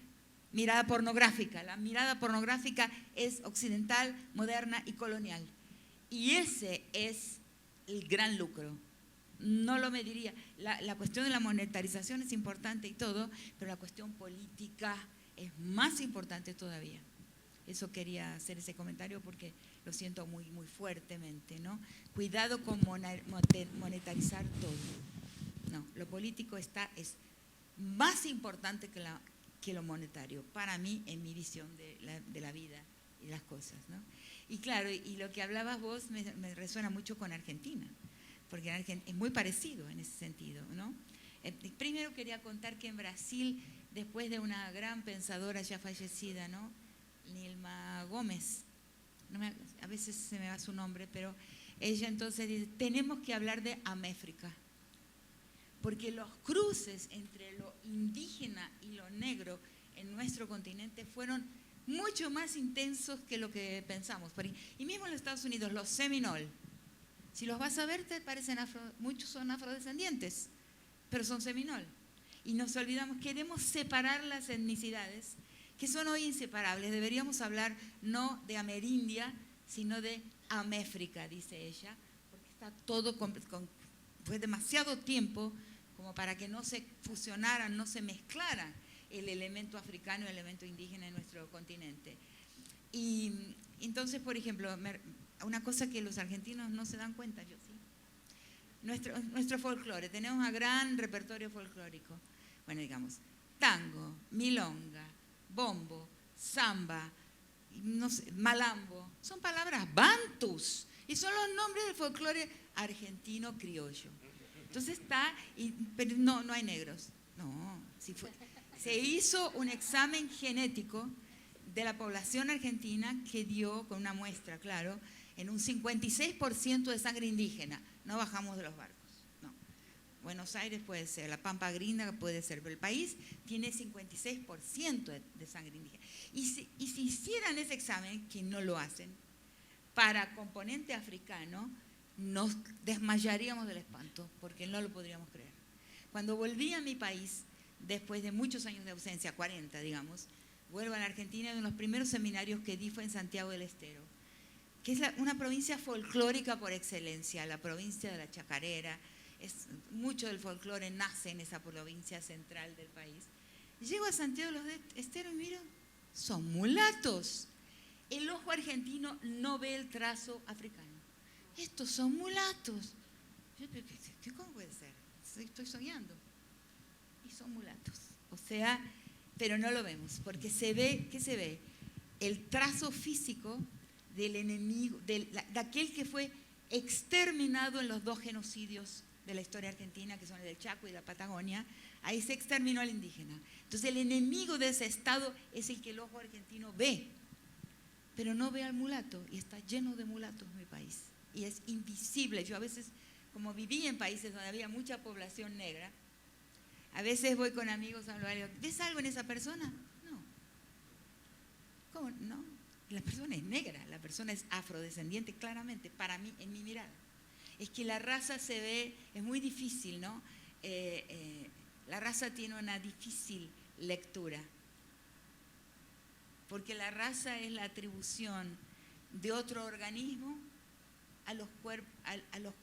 mirada pornográfica. La mirada pornográfica es occidental, moderna y colonial. Y ese es el gran lucro. No lo mediría. La cuestión de la monetarización es importante y todo, pero la cuestión política es más importante todavía. Eso quería hacer ese comentario porque lo siento muy, muy fuertemente, ¿no? Cuidado con monetarizar todo. No, lo político es más importante que lo monetario, para mí, en mi visión de la vida y las cosas, ¿no? Y claro, y lo que hablabas vos me resuena mucho con Argentina, porque es muy parecido en ese sentido, ¿no? Primero quería contar que en Brasil, después de una gran pensadora ya fallecida, ¿no?, Nilma Gómez, a veces se me va su nombre, pero ella entonces dice, tenemos que hablar de Améfrica, porque los cruces entre lo indígena y lo negro en nuestro continente fueron mucho más intensos que lo que pensamos. Y mismo en los Estados Unidos, los Seminole, si los vas a ver, te parecen muchos son afrodescendientes, pero son Seminole. Y nos olvidamos, queremos separar las etnicidades, que son hoy inseparables. Deberíamos hablar no de Amerindia, sino de Améfrica, dice ella, porque está todo fue demasiado tiempo como para que no se fusionaran, no se mezclaran el elemento africano y el elemento indígena en nuestro continente. Y entonces, por ejemplo, una cosa que los argentinos no se dan cuenta, yo sí. Nuestro folclore, tenemos un gran repertorio folclórico. Bueno, digamos, tango, milonga, bombo, samba, no sé, malambo, son palabras bantus y son los nombres del folclore argentino criollo. Entonces pero no hay negros. No, se hizo un examen genético de la población argentina que dio, con una muestra, claro, en un 56% de sangre indígena. No bajamos de los barcos, no. Buenos Aires puede ser, la Pampa Gringa puede ser, pero el país tiene 56% de sangre indígena. Y si hicieran ese examen, que no lo hacen, para componente africano, nos desmayaríamos del espanto, porque no lo podríamos creer. Cuando volví a mi país, después de muchos años de ausencia, 40 digamos, vuelvo a la Argentina, y uno de los primeros seminarios que di fue en Santiago del Estero, que es una provincia folclórica por excelencia, la provincia de la chacarera. Mucho del folclore nace en esa provincia central del país. Llego a Santiago del Estero y miro, son mulatos. El ojo argentino no ve el trazo africano. Estos son mulatos. ¿Cómo puede ser? Estoy soñando. Y son mulatos. O sea, pero no lo vemos, porque se ve, ¿qué se ve? El trazo físico del enemigo, de aquel que fue exterminado en los dos genocidios de la historia argentina, que son el del Chaco y la Patagonia. Ahí se exterminó al indígena. Entonces el enemigo de ese estado es el que el ojo argentino ve, pero no ve al mulato, y está lleno de mulatos mi país, y es invisible. Yo a veces, como viví en países donde había mucha población negra, a veces voy con amigos a hablar, ¿ves algo en esa persona? No. ¿Cómo? No. La persona es negra, la persona es afrodescendiente, claramente, para mí, en mi mirada. Es que la raza se ve, es muy difícil, ¿no? La raza tiene una difícil lectura, porque la raza es la atribución de otro organismo a los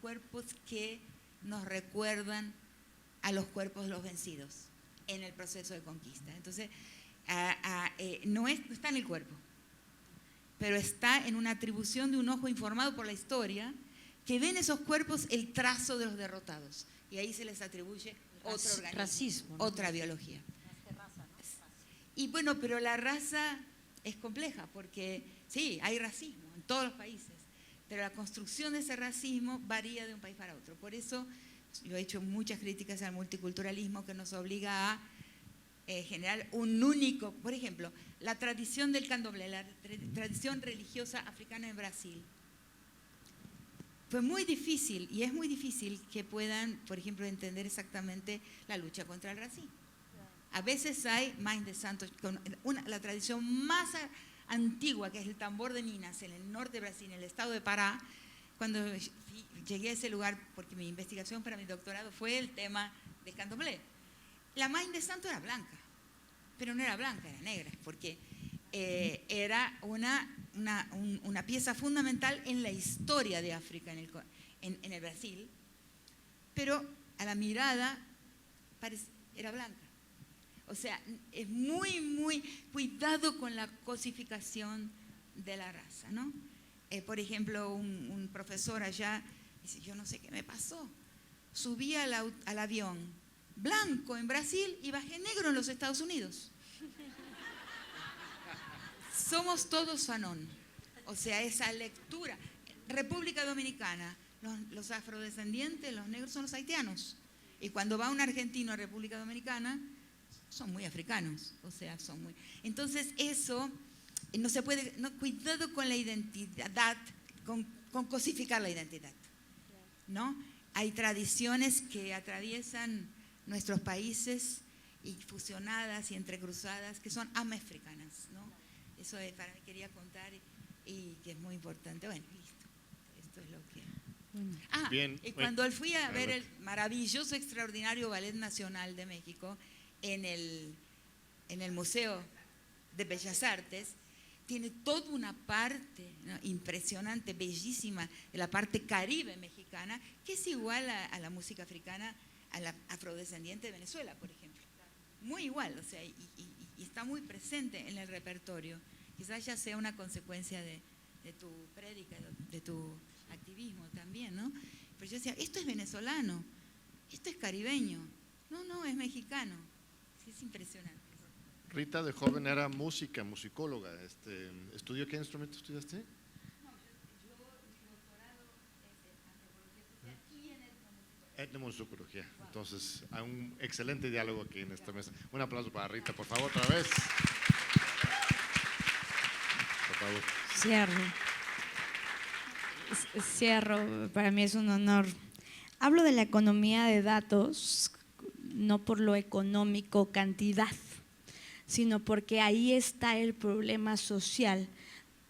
cuerpos que nos recuerdan a los cuerpos de los vencidos en el proceso de conquista. Entonces, no está en el cuerpo, pero está en una atribución de un ojo informado por la historia, que ven esos cuerpos el trazo de los derrotados, y ahí se les atribuye otro organismo, racismo, ¿no? Otra biología. Raza, ¿no? Y bueno, pero la raza es compleja, porque sí, hay racismo en todos los países, pero la construcción de ese racismo varía de un país para otro. Por eso yo he hecho muchas críticas al multiculturalismo, que nos obliga a generar un único, por ejemplo, la tradición del candomblé, la tradición religiosa africana en Brasil. Fue muy difícil, y es muy difícil que puedan, por ejemplo, entender exactamente la lucha contra el racismo. A veces hay Mãe de Santos, la tradición más antigua, que es el tambor de Minas, en el norte de Brasil, en el estado de Pará. Cuando llegué a ese lugar, porque mi investigación para mi doctorado fue el tema del candomblé. La Mãe de Santos era blanca, pero no era blanca, era negra, porque era una pieza fundamental en la historia de África, en el Brasil, pero a la mirada era blanca. O sea, es muy, muy cuidado con la cosificación de la raza, ¿no? Por ejemplo, un profesor allá dice, yo no sé qué me pasó, subí al avión blanco en Brasil y bajé negro en los Estados Unidos. Somos todos Fanon, o sea, esa lectura. República Dominicana, los afrodescendientes, los negros son los haitianos, y cuando va un argentino a República Dominicana, son muy africanos, o sea, son muy... Entonces eso, no se puede, no, cuidado con la identidad, con con cosificar la identidad, ¿no? Hay tradiciones que atraviesan nuestros países y fusionadas y entrecruzadas que son amafricanas, ¿no? Eso para mí quería contar y que es muy importante. Bueno, listo. Esto es lo que… Bien. Y cuando fui a ver el maravilloso, extraordinario Ballet Nacional de México en el Museo de Bellas Artes, tiene toda una parte, ¿no?, impresionante, bellísima, de la parte caribe mexicana, que es igual a la música africana, a la afrodescendiente de Venezuela, por ejemplo. Muy igual, o sea, y está muy presente en el repertorio. Quizás ya sea una consecuencia de tu prédica, de tu activismo también, ¿no? Pero yo decía, esto es venezolano, esto es caribeño, no, es mexicano. Sí, es impresionante. Rita de joven era musicóloga. ¿Estudió qué instrumento estudiaste? No, yo mi doctorado es en antropología social y en Etnomusicología. Entonces, hay un excelente diálogo aquí en esta mesa. Un aplauso para Rita, por favor, otra vez. Por favor. Cierro, para mí es un honor. Hablo de la economía de datos, no por lo económico, cantidad, sino porque ahí está el problema social,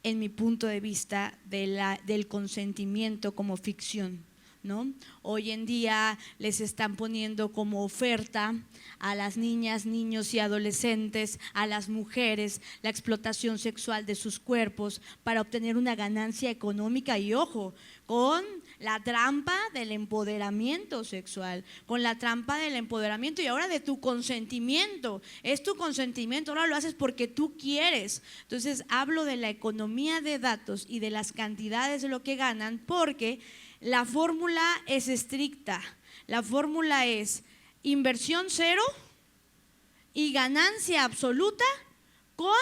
en mi punto de vista, del consentimiento como ficción, ¿no? Hoy en día les están poniendo como oferta a las niñas, niños y adolescentes, a las mujeres, la explotación sexual de sus cuerpos para obtener una ganancia económica y, ojo, con la trampa del empoderamiento sexual, con la trampa del empoderamiento y ahora de tu consentimiento. Es tu consentimiento, ahora lo haces porque tú quieres. Entonces hablo de la economía de datos y de las cantidades de lo que ganan, porque la fórmula es estricta. La fórmula es inversión cero y ganancia absoluta con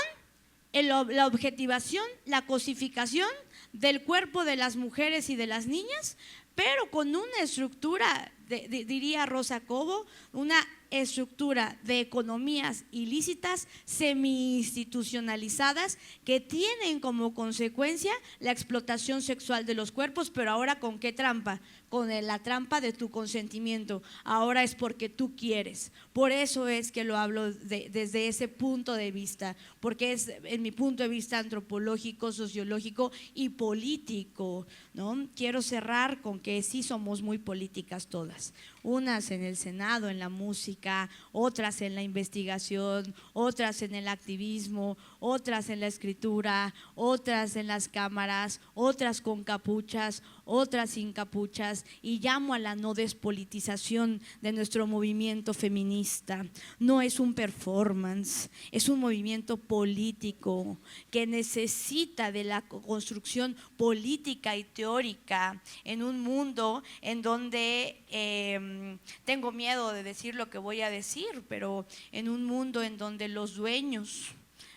la objetivación, la cosificación del cuerpo de las mujeres y de las niñas, pero con una estructura, diría Rosa Cobo, una estructura de economías ilícitas semi-institucionalizadas que tienen como consecuencia la explotación sexual de los cuerpos, pero ahora ¿con qué trampa? Con la trampa de tu consentimiento. Ahora es porque tú quieres. Por eso es que lo hablo desde ese punto de vista, porque es en mi punto de vista antropológico, sociológico y político, ¿no? Quiero cerrar con que sí somos muy políticas todas, unas en el Senado, en la música, otras en la investigación, otras en el activismo, otras en la escritura, otras en las cámaras, otras con capuchas, otras sin capuchas, y llamo a la no despolitización de nuestro movimiento feminista. No es un performance, es un movimiento político que necesita de la construcción política y teórica en un mundo en donde tengo miedo de decir lo que voy a decir, pero en un mundo en donde los dueños,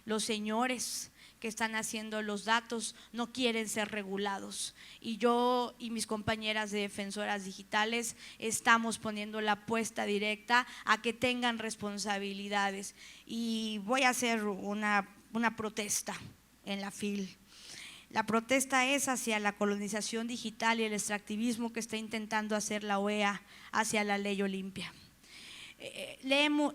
los señores que están haciendo los datos no quieren ser regulados, y yo y mis compañeras de defensoras digitales estamos poniendo la apuesta directa a que tengan responsabilidades, y voy a hacer una protesta en la FIL. La protesta es hacia la colonización digital y el extractivismo que está intentando hacer la OEA hacia la ley Olimpia.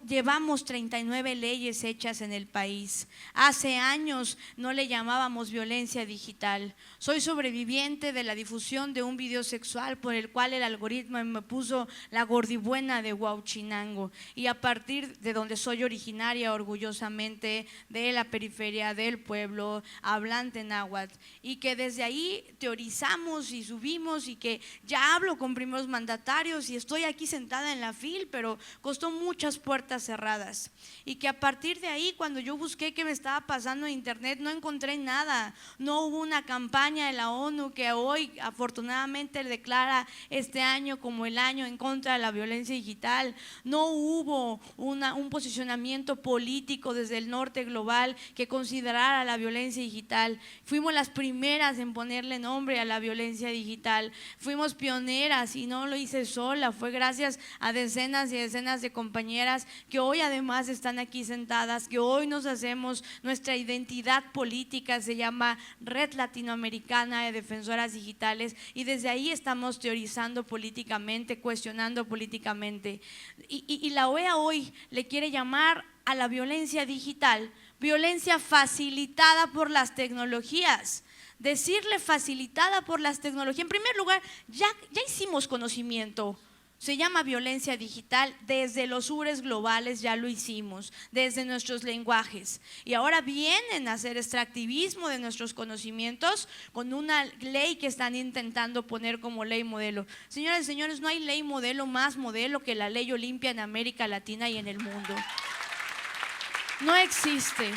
Llevamos 39 leyes hechas en el país. Hace años no le llamábamos violencia digital. Soy sobreviviente de la difusión de un video sexual por el cual el algoritmo me puso la gordibuena de Huauchinango, y a partir de donde soy originaria orgullosamente de la periferia del pueblo, hablante náhuatl, y que desde ahí teorizamos y subimos, y que ya hablo con primeros mandatarios y estoy aquí sentada en la FIL, pero costó muchas puertas cerradas, y que a partir de ahí, cuando yo busqué qué me estaba pasando en internet, no encontré nada. No hubo una campaña de la ONU que hoy afortunadamente declara este año como el año en contra de la violencia digital. No hubo un posicionamiento político desde el norte global que considerara la violencia digital. Fuimos las primeras en ponerle nombre a la violencia digital, fuimos pioneras, y no lo hice sola, fue gracias a decenas y decenas de de compañeras que hoy además están aquí sentadas, que hoy nos hacemos nuestra identidad política, se llama Red Latinoamericana de Defensoras Digitales, y desde ahí estamos teorizando políticamente, cuestionando políticamente. Y la OEA hoy le quiere llamar a la violencia digital violencia facilitada por las tecnologías. Decirle facilitada por las tecnologías, en primer lugar, ya hicimos conocimiento. Se llama violencia digital, desde los URES globales ya lo hicimos, desde nuestros lenguajes. Y ahora vienen a hacer extractivismo de nuestros conocimientos con una ley que están intentando poner como ley modelo. Señoras y señores, no hay ley modelo más modelo que la ley Olimpia en América Latina y en el mundo. No existe.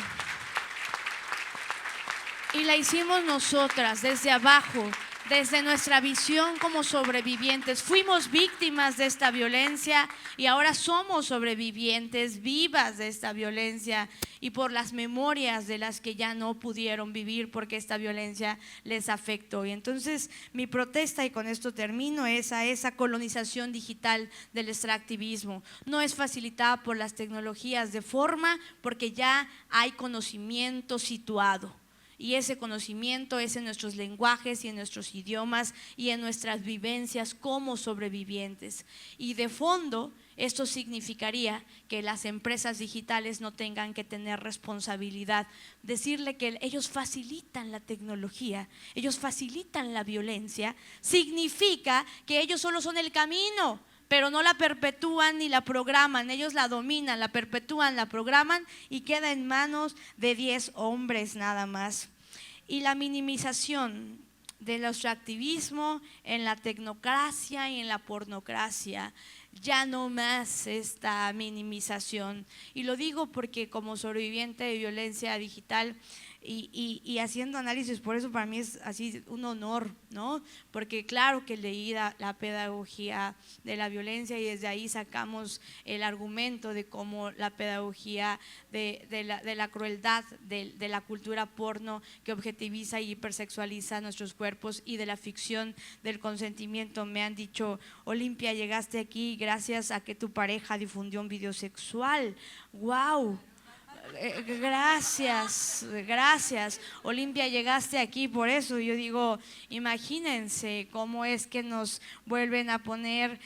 Y la hicimos nosotras, desde abajo, desde nuestra visión como sobrevivientes. Fuimos víctimas de esta violencia y ahora somos sobrevivientes vivas de esta violencia y por las memorias de las que ya no pudieron vivir porque esta violencia les afectó. Y entonces mi protesta, y con esto termino, es a esa colonización digital del extractivismo. No es facilitada por las tecnologías de forma porque ya hay conocimiento situado. Y ese conocimiento es en nuestros lenguajes y en nuestros idiomas y en nuestras vivencias como sobrevivientes. Y de fondo, esto significaría que las empresas digitales no tengan que tener responsabilidad. Decirle que ellos facilitan la tecnología, ellos facilitan la violencia, significa que ellos solo son el camino, pero no la perpetúan ni la programan. Ellos la dominan, la perpetúan, la programan y queda en manos de 10 hombres nada más. Y la minimización del extractivismo en la tecnocracia y en la pornocracia. Ya no más esta minimización. Y lo digo porque como sobreviviente de violencia digital y haciendo análisis, por eso para mí es así un honor, ¿no? Porque claro que leí la pedagogía de la violencia y desde ahí sacamos el argumento de cómo la pedagogía de la crueldad de la cultura porno que objetiviza y hipersexualiza nuestros cuerpos y de la ficción del consentimiento. Me han dicho, Olimpia, llegaste aquí gracias a que tu pareja difundió un video sexual. ¡Wow! Gracias, gracias. Olimpia, llegaste aquí por eso. Yo digo, imagínense cómo es que nos vuelven a poner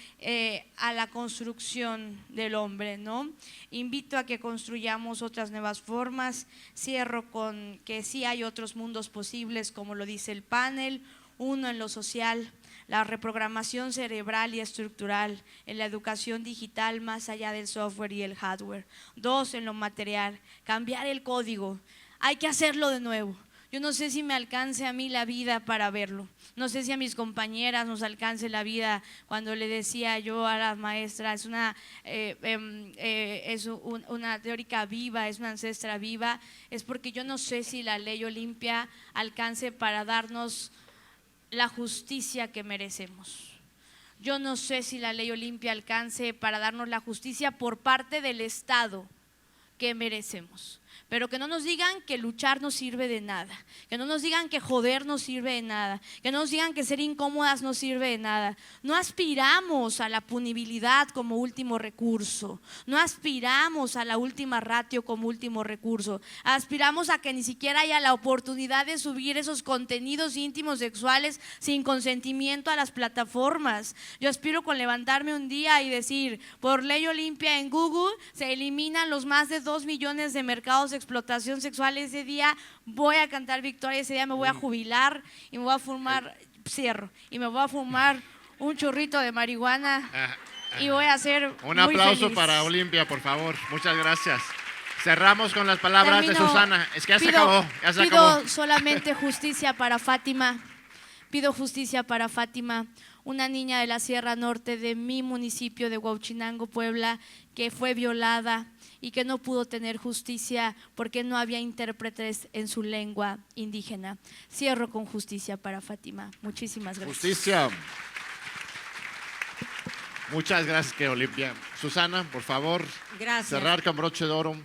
a la construcción del hombre, ¿no? Invito a que construyamos otras nuevas formas. Cierro con que sí hay otros mundos posibles, como lo dice el panel. Uno, en lo social, la reprogramación cerebral y estructural, en la educación digital más allá del software y el hardware. 2, en lo material, cambiar el código. Hay que hacerlo de nuevo. Yo no sé si me alcance a mí la vida para verlo. No sé si a mis compañeras nos alcance la vida. Cuando le decía yo a la maestra, es una teórica viva, es una ancestra viva, es porque yo no sé si la ley Olimpia alcance para darnos la justicia que merecemos. Yo no sé si la ley Olimpia alcance para darnos la justicia por parte del Estado que merecemos. Pero que no nos digan que luchar no sirve de nada, que no nos digan que joder no sirve de nada, que no nos digan que ser incómodas no sirve de nada. No aspiramos a la punibilidad como último recurso, no aspiramos a la última ratio como último recurso, aspiramos a que ni siquiera haya la oportunidad de subir esos contenidos íntimos sexuales sin consentimiento a las plataformas. Yo aspiro con levantarme un día y decir, por ley Olimpia en Google se eliminan los más de 2 millones de mercados de explotación sexual. Ese día voy a cantar victoria, ese día me voy a jubilar y me voy a fumar, cierro, y me voy a fumar un churrito de marihuana y voy a ser un aplauso feliz. Para Olimpia, por favor. Muchas gracias. Cerramos con las palabras de Susana. Es que ya se acabó. Pido solamente justicia para Fátima. Pido justicia para Fátima, una niña de la Sierra Norte de mi municipio de Huauchinango, Puebla, que fue violada y que no pudo tener justicia porque no había intérpretes en su lengua indígena. Cierro con justicia para Fátima. Muchísimas gracias. Justicia. Muchas gracias, que Olimpia. Susana, por favor. Gracias. Cerrar con broche de oro.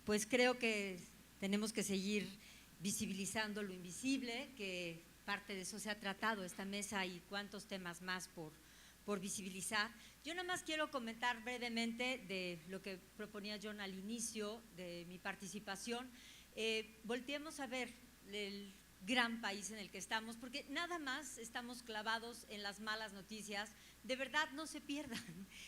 Pues creo que tenemos que seguir visibilizando lo invisible, que parte de eso se ha tratado esta mesa y cuántos temas más por visibilizar. Yo nada más quiero comentar brevemente de lo que proponía John al inicio de mi participación. Volteemos a ver el gran país en el que estamos, porque nada más estamos clavados en las malas noticias. De verdad, no se pierdan.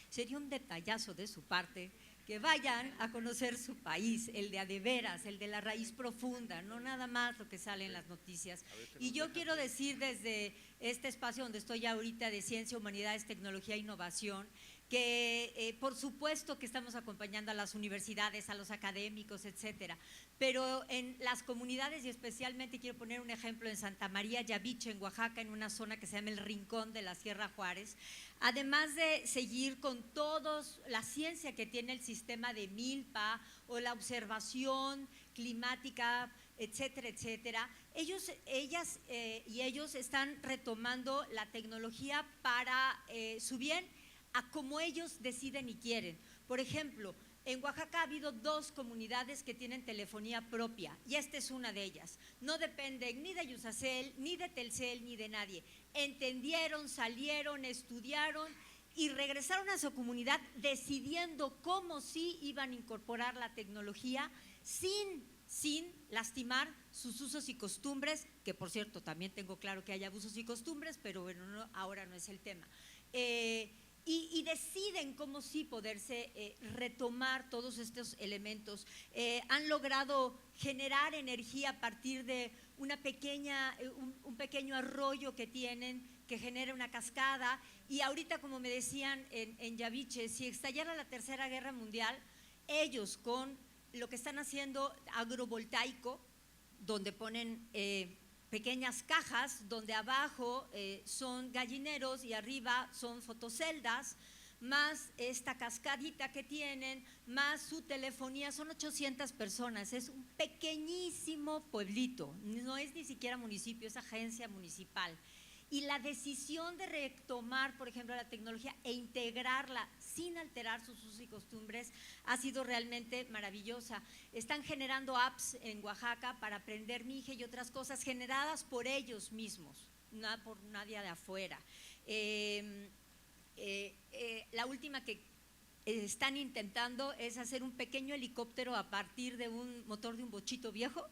Sería un detallazo de su parte que vayan a conocer su país, el de a de veras, el de la raíz profunda, no nada más lo que sale en las noticias. Y yo quiero decir desde este espacio donde estoy ahorita de Ciencia, Humanidades, Tecnología e Innovación, que por supuesto que estamos acompañando a las universidades, a los académicos, etcétera, pero en las comunidades, y especialmente quiero poner un ejemplo en Santa María Yaviche, en Oaxaca, en una zona que se llama el Rincón de la Sierra Juárez, además de seguir con todos la ciencia que tiene el sistema de milpa o la observación climática, etcétera, etcétera, ellos están retomando la tecnología para su bien, a como ellos deciden y quieren. Por ejemplo, en Oaxaca ha habido 2 comunidades que tienen telefonía propia y esta es una de ellas. No dependen ni de Yusacel, ni de Telcel, ni de nadie. Entendieron, salieron, estudiaron y regresaron a su comunidad decidiendo cómo sí iban a incorporar la tecnología sin lastimar sus usos y costumbres, que por cierto también tengo claro que hay abusos y costumbres, pero bueno, ahora no es el tema. Y deciden cómo sí poderse retomar todos estos elementos. Han logrado generar energía a partir de un pequeño arroyo que tienen, que genera una cascada. Y ahorita, como me decían en Yaviche, si estallara la Tercera Guerra Mundial, ellos con lo que están haciendo agrovoltaico, donde ponen pequeñas cajas donde abajo son gallineros y arriba son fotoceldas, más esta cascadita que tienen, más su telefonía, son 800 personas, es un pequeñísimo pueblito, no es ni siquiera municipio, es agencia municipal. Y la decisión de retomar, por ejemplo, la tecnología e integrarla sin alterar sus usos y costumbres ha sido realmente maravillosa. Están generando apps en Oaxaca para aprender Mije y otras cosas generadas por ellos mismos, no por nadie de afuera. La última que están intentando es hacer un pequeño helicóptero a partir de un motor de un bochito viejo,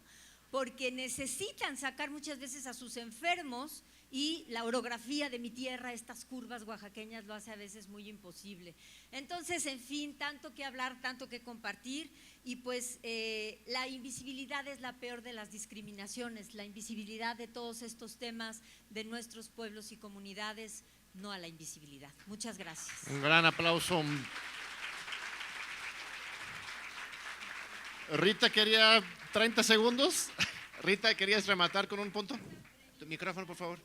porque necesitan sacar muchas veces a sus enfermos y la orografía de mi tierra, estas curvas oaxaqueñas, lo hace a veces muy imposible. Entonces, en fin, tanto que hablar, tanto que compartir y pues la invisibilidad es la peor de las discriminaciones, la invisibilidad de todos estos temas de nuestros pueblos y comunidades, no a la invisibilidad. Muchas gracias. Un gran aplauso. Rita quería 30 segundos. Rita, ¿querías rematar con un punto? Tu micrófono, por favor.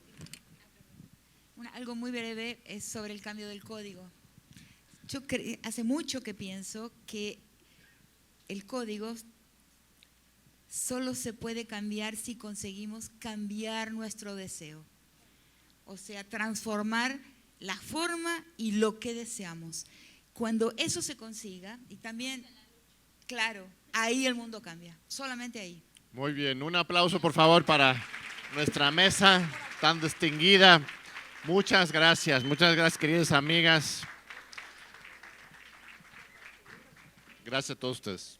Algo muy breve es sobre el cambio del código. Yo hace mucho que pienso que el código solo se puede cambiar si conseguimos cambiar nuestro deseo. O sea, transformar la forma y lo que deseamos. Cuando eso se consiga, y también, claro, ahí el mundo cambia, solamente ahí. Muy bien, un aplauso por favor para nuestra mesa tan distinguida. Muchas gracias queridas amigas. Gracias a todos ustedes.